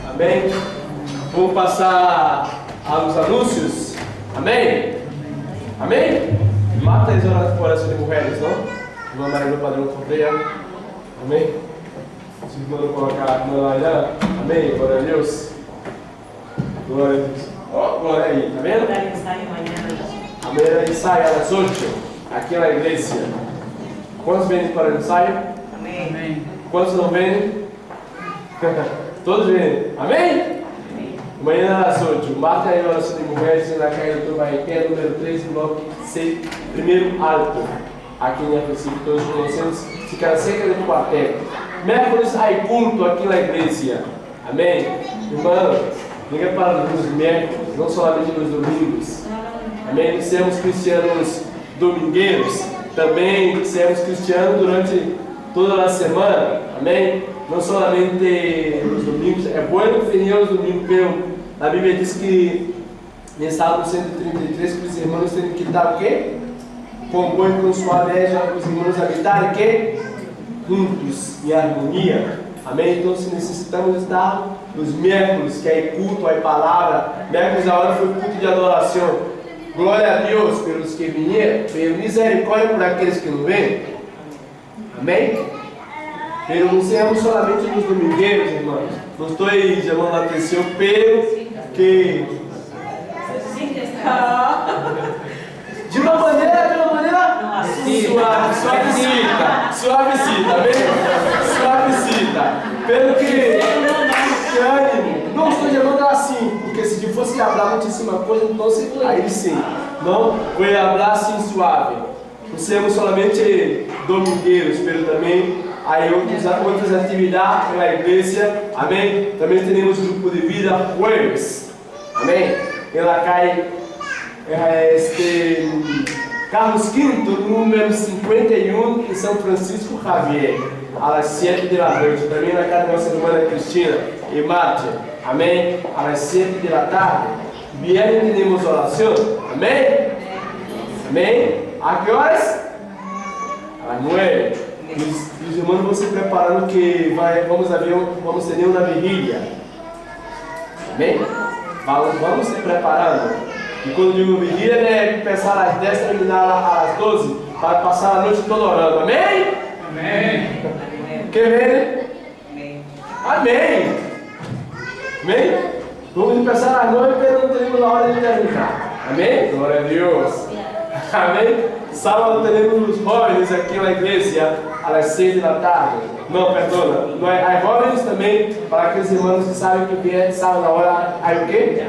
Amém? Vamos passar aos anúncios? Amém? Amém? Mata as orações de mulheres, não? Irmã Maria Padrão Correia. Amém? Se o irmão colocar a irmã lá, amém? Glória a Deus. Glória a Deus. Oh, glória aí, tá vendo? Amanhã ensaio às 8 aqui na igreja. Quantos vêm para o ensaio? Amém. Quantos não vêm? Todos vêm. Amém? Amanhã às 8. Marca aí a oração de mulheres na casa do Baeté, número 3, bloco 6, primeiro alto. Aqui em princípio, todos conhecemos. Fica cerca do quartel. Miércoles há culto aqui na igreja. Amém? Irmãos, liga para os miércoles, não somente nos domingos. Amém? Sermos cristianos domingueiros. Também sermos cristianos durante toda a semana. Amém? Não somente nos domingos. É bom definir os domingos, porque a Bíblia diz que em Salmo 133 que os irmãos têm que estar o quê? Compõe com sua alegria os irmãos habitarem o quê? Juntos, em harmonia. Amém? Então, se necessitamos estar nos miércoles, que é culto, é palavra. Miércoles a hora foi culto de adoração. Glória a Deus pelos que vieram, pela misericórdia por aqueles que não vêm. Amém? Pero não seremos somente nos domingueiros, irmãos. Não estou chamando a atenção pelo que. De uma maneira suavecita, bem? Suavecita. Pelo que ânimo. Não estou chamando assim, porque se fosse falar muitíssima coisa, então aí sim. Não, vou falar assim suave. Não seremos somente domingueiros, pero também há outras atividades na igreja. Amém? Também temos grupo de vida jueves. Amém? Ela cai Carlos V, número 51, em São Francisco Javier, às 7 da noite. Também na casa da nossa irmã Cristina e Márcia. Amém? Às 7 da tarde. Viernes temos oração. Amém? Amém? A que horas? Às 9. Os irmãos vão se preparando que vamos ter uma vigília. Amém? Vamos se preparando. E quando digo vigília, é começar às 10 e terminar às 12, para passar a noite toda orando. Amém? Amém. Quer ver? Amém. Amém. Amém? Vamos começar às 9 e não teremos a hora de terminar. Amém? Glória a Deus. Amém? Sábado teremos os jovens aqui na igreja às 6 da tarde. Não, perdona. Há jovens também, para aqueles irmãos que sabem que vier sábado na hora. Aí o quê?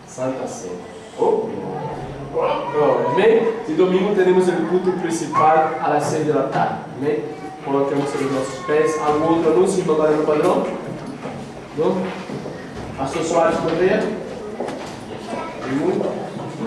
Santa Ceia. Amém? E domingo teremos o culto principal às 6 da tarde. Amém? Colocamos sobre os nossos pés. Algum outro anúncio, irmã Maria do Padrão? Não? Pastor Soares Correia? Muito?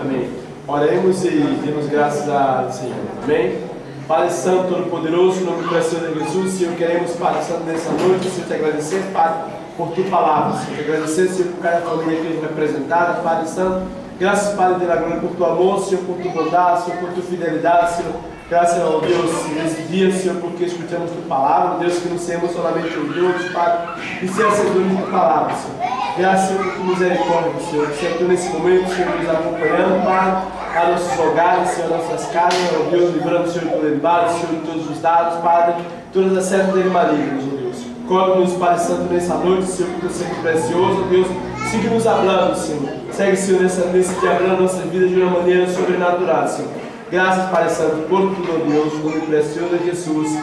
Amém. Oremos e demos graças ao Senhor. Amém? Pai Santo, Todo-Poderoso, em nome precioso de Jesus, Senhor, queremos, Pai Santo, nessa noite, Senhor, te agradecer, Pai, por tua palavra, Senhor, te agradecer, Senhor, por cada família aqui representada, Pai Santo. Graças, Pai de la glória, por tua amor, Senhor, por tua bondade, Senhor, por tua fidelidade, Senhor. Graças ao Deus nesse dia, Senhor, porque escutamos tua palavra, Deus, que não seremos somente ouvidores, Pai, e ser acessores de tua palavra, Senhor. Graças, Senhor, por tua misericórdia, Senhor, que Senhor, nesse momento, Senhor, nos acompanhando, Pai, a nossos hogares, Senhor, nossas casas, ó Deus, livrando, Senhor, de todo embate, Senhor, de todos os dados, Padre, todas as certas dele malignas, ó Deus. Coloque-nos, Pai Santo, nessa noite, Senhor, por teu sangue precioso, ó Deus. Siga nos hablando, Senhor. Segue, Senhor, nesse dia hablando nossa vida de uma maneira sobrenatural, Senhor. Graças, Pai Santo, por tudo, ó Deus, no nome precioso de Jesus.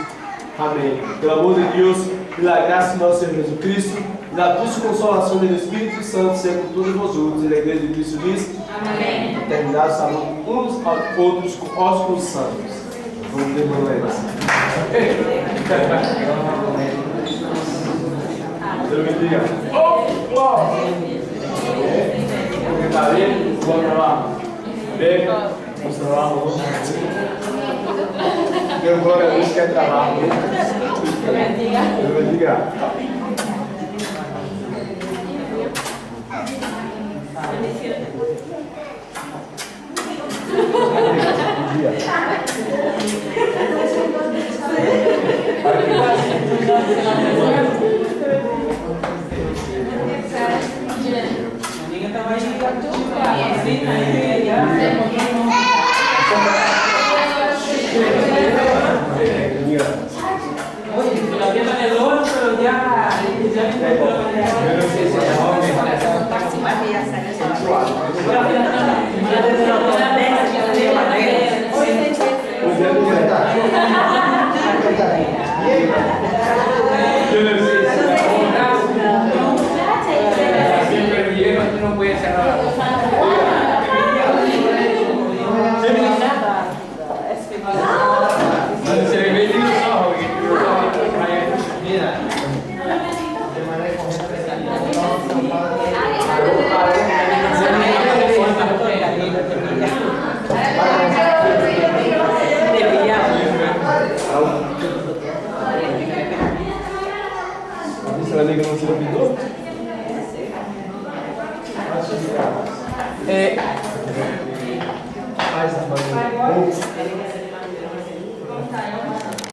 Amém. Pelo amor de Deus, pela graça do nosso Senhor Jesus Cristo, e da doce consolação do Espírito Santo, seja com todos vós outros. E a igreja de Cristo diz: amém. Terminados, saludo uns aos outros com ósculos santos. Vamos terminar. Dios bendiga. ¡Oh! ¡Wow! Está bien, buen trabajo. Bien, buen trabajo. Dios gloria a Dios que hay trabajo. Dios bendiga. Todavía no me doy, pero ya Siempre viejo, tú no puedes cerrar la boca. Se le ven los ojos, que los ojos. Mira. Será que não se lapidou? Faz a família.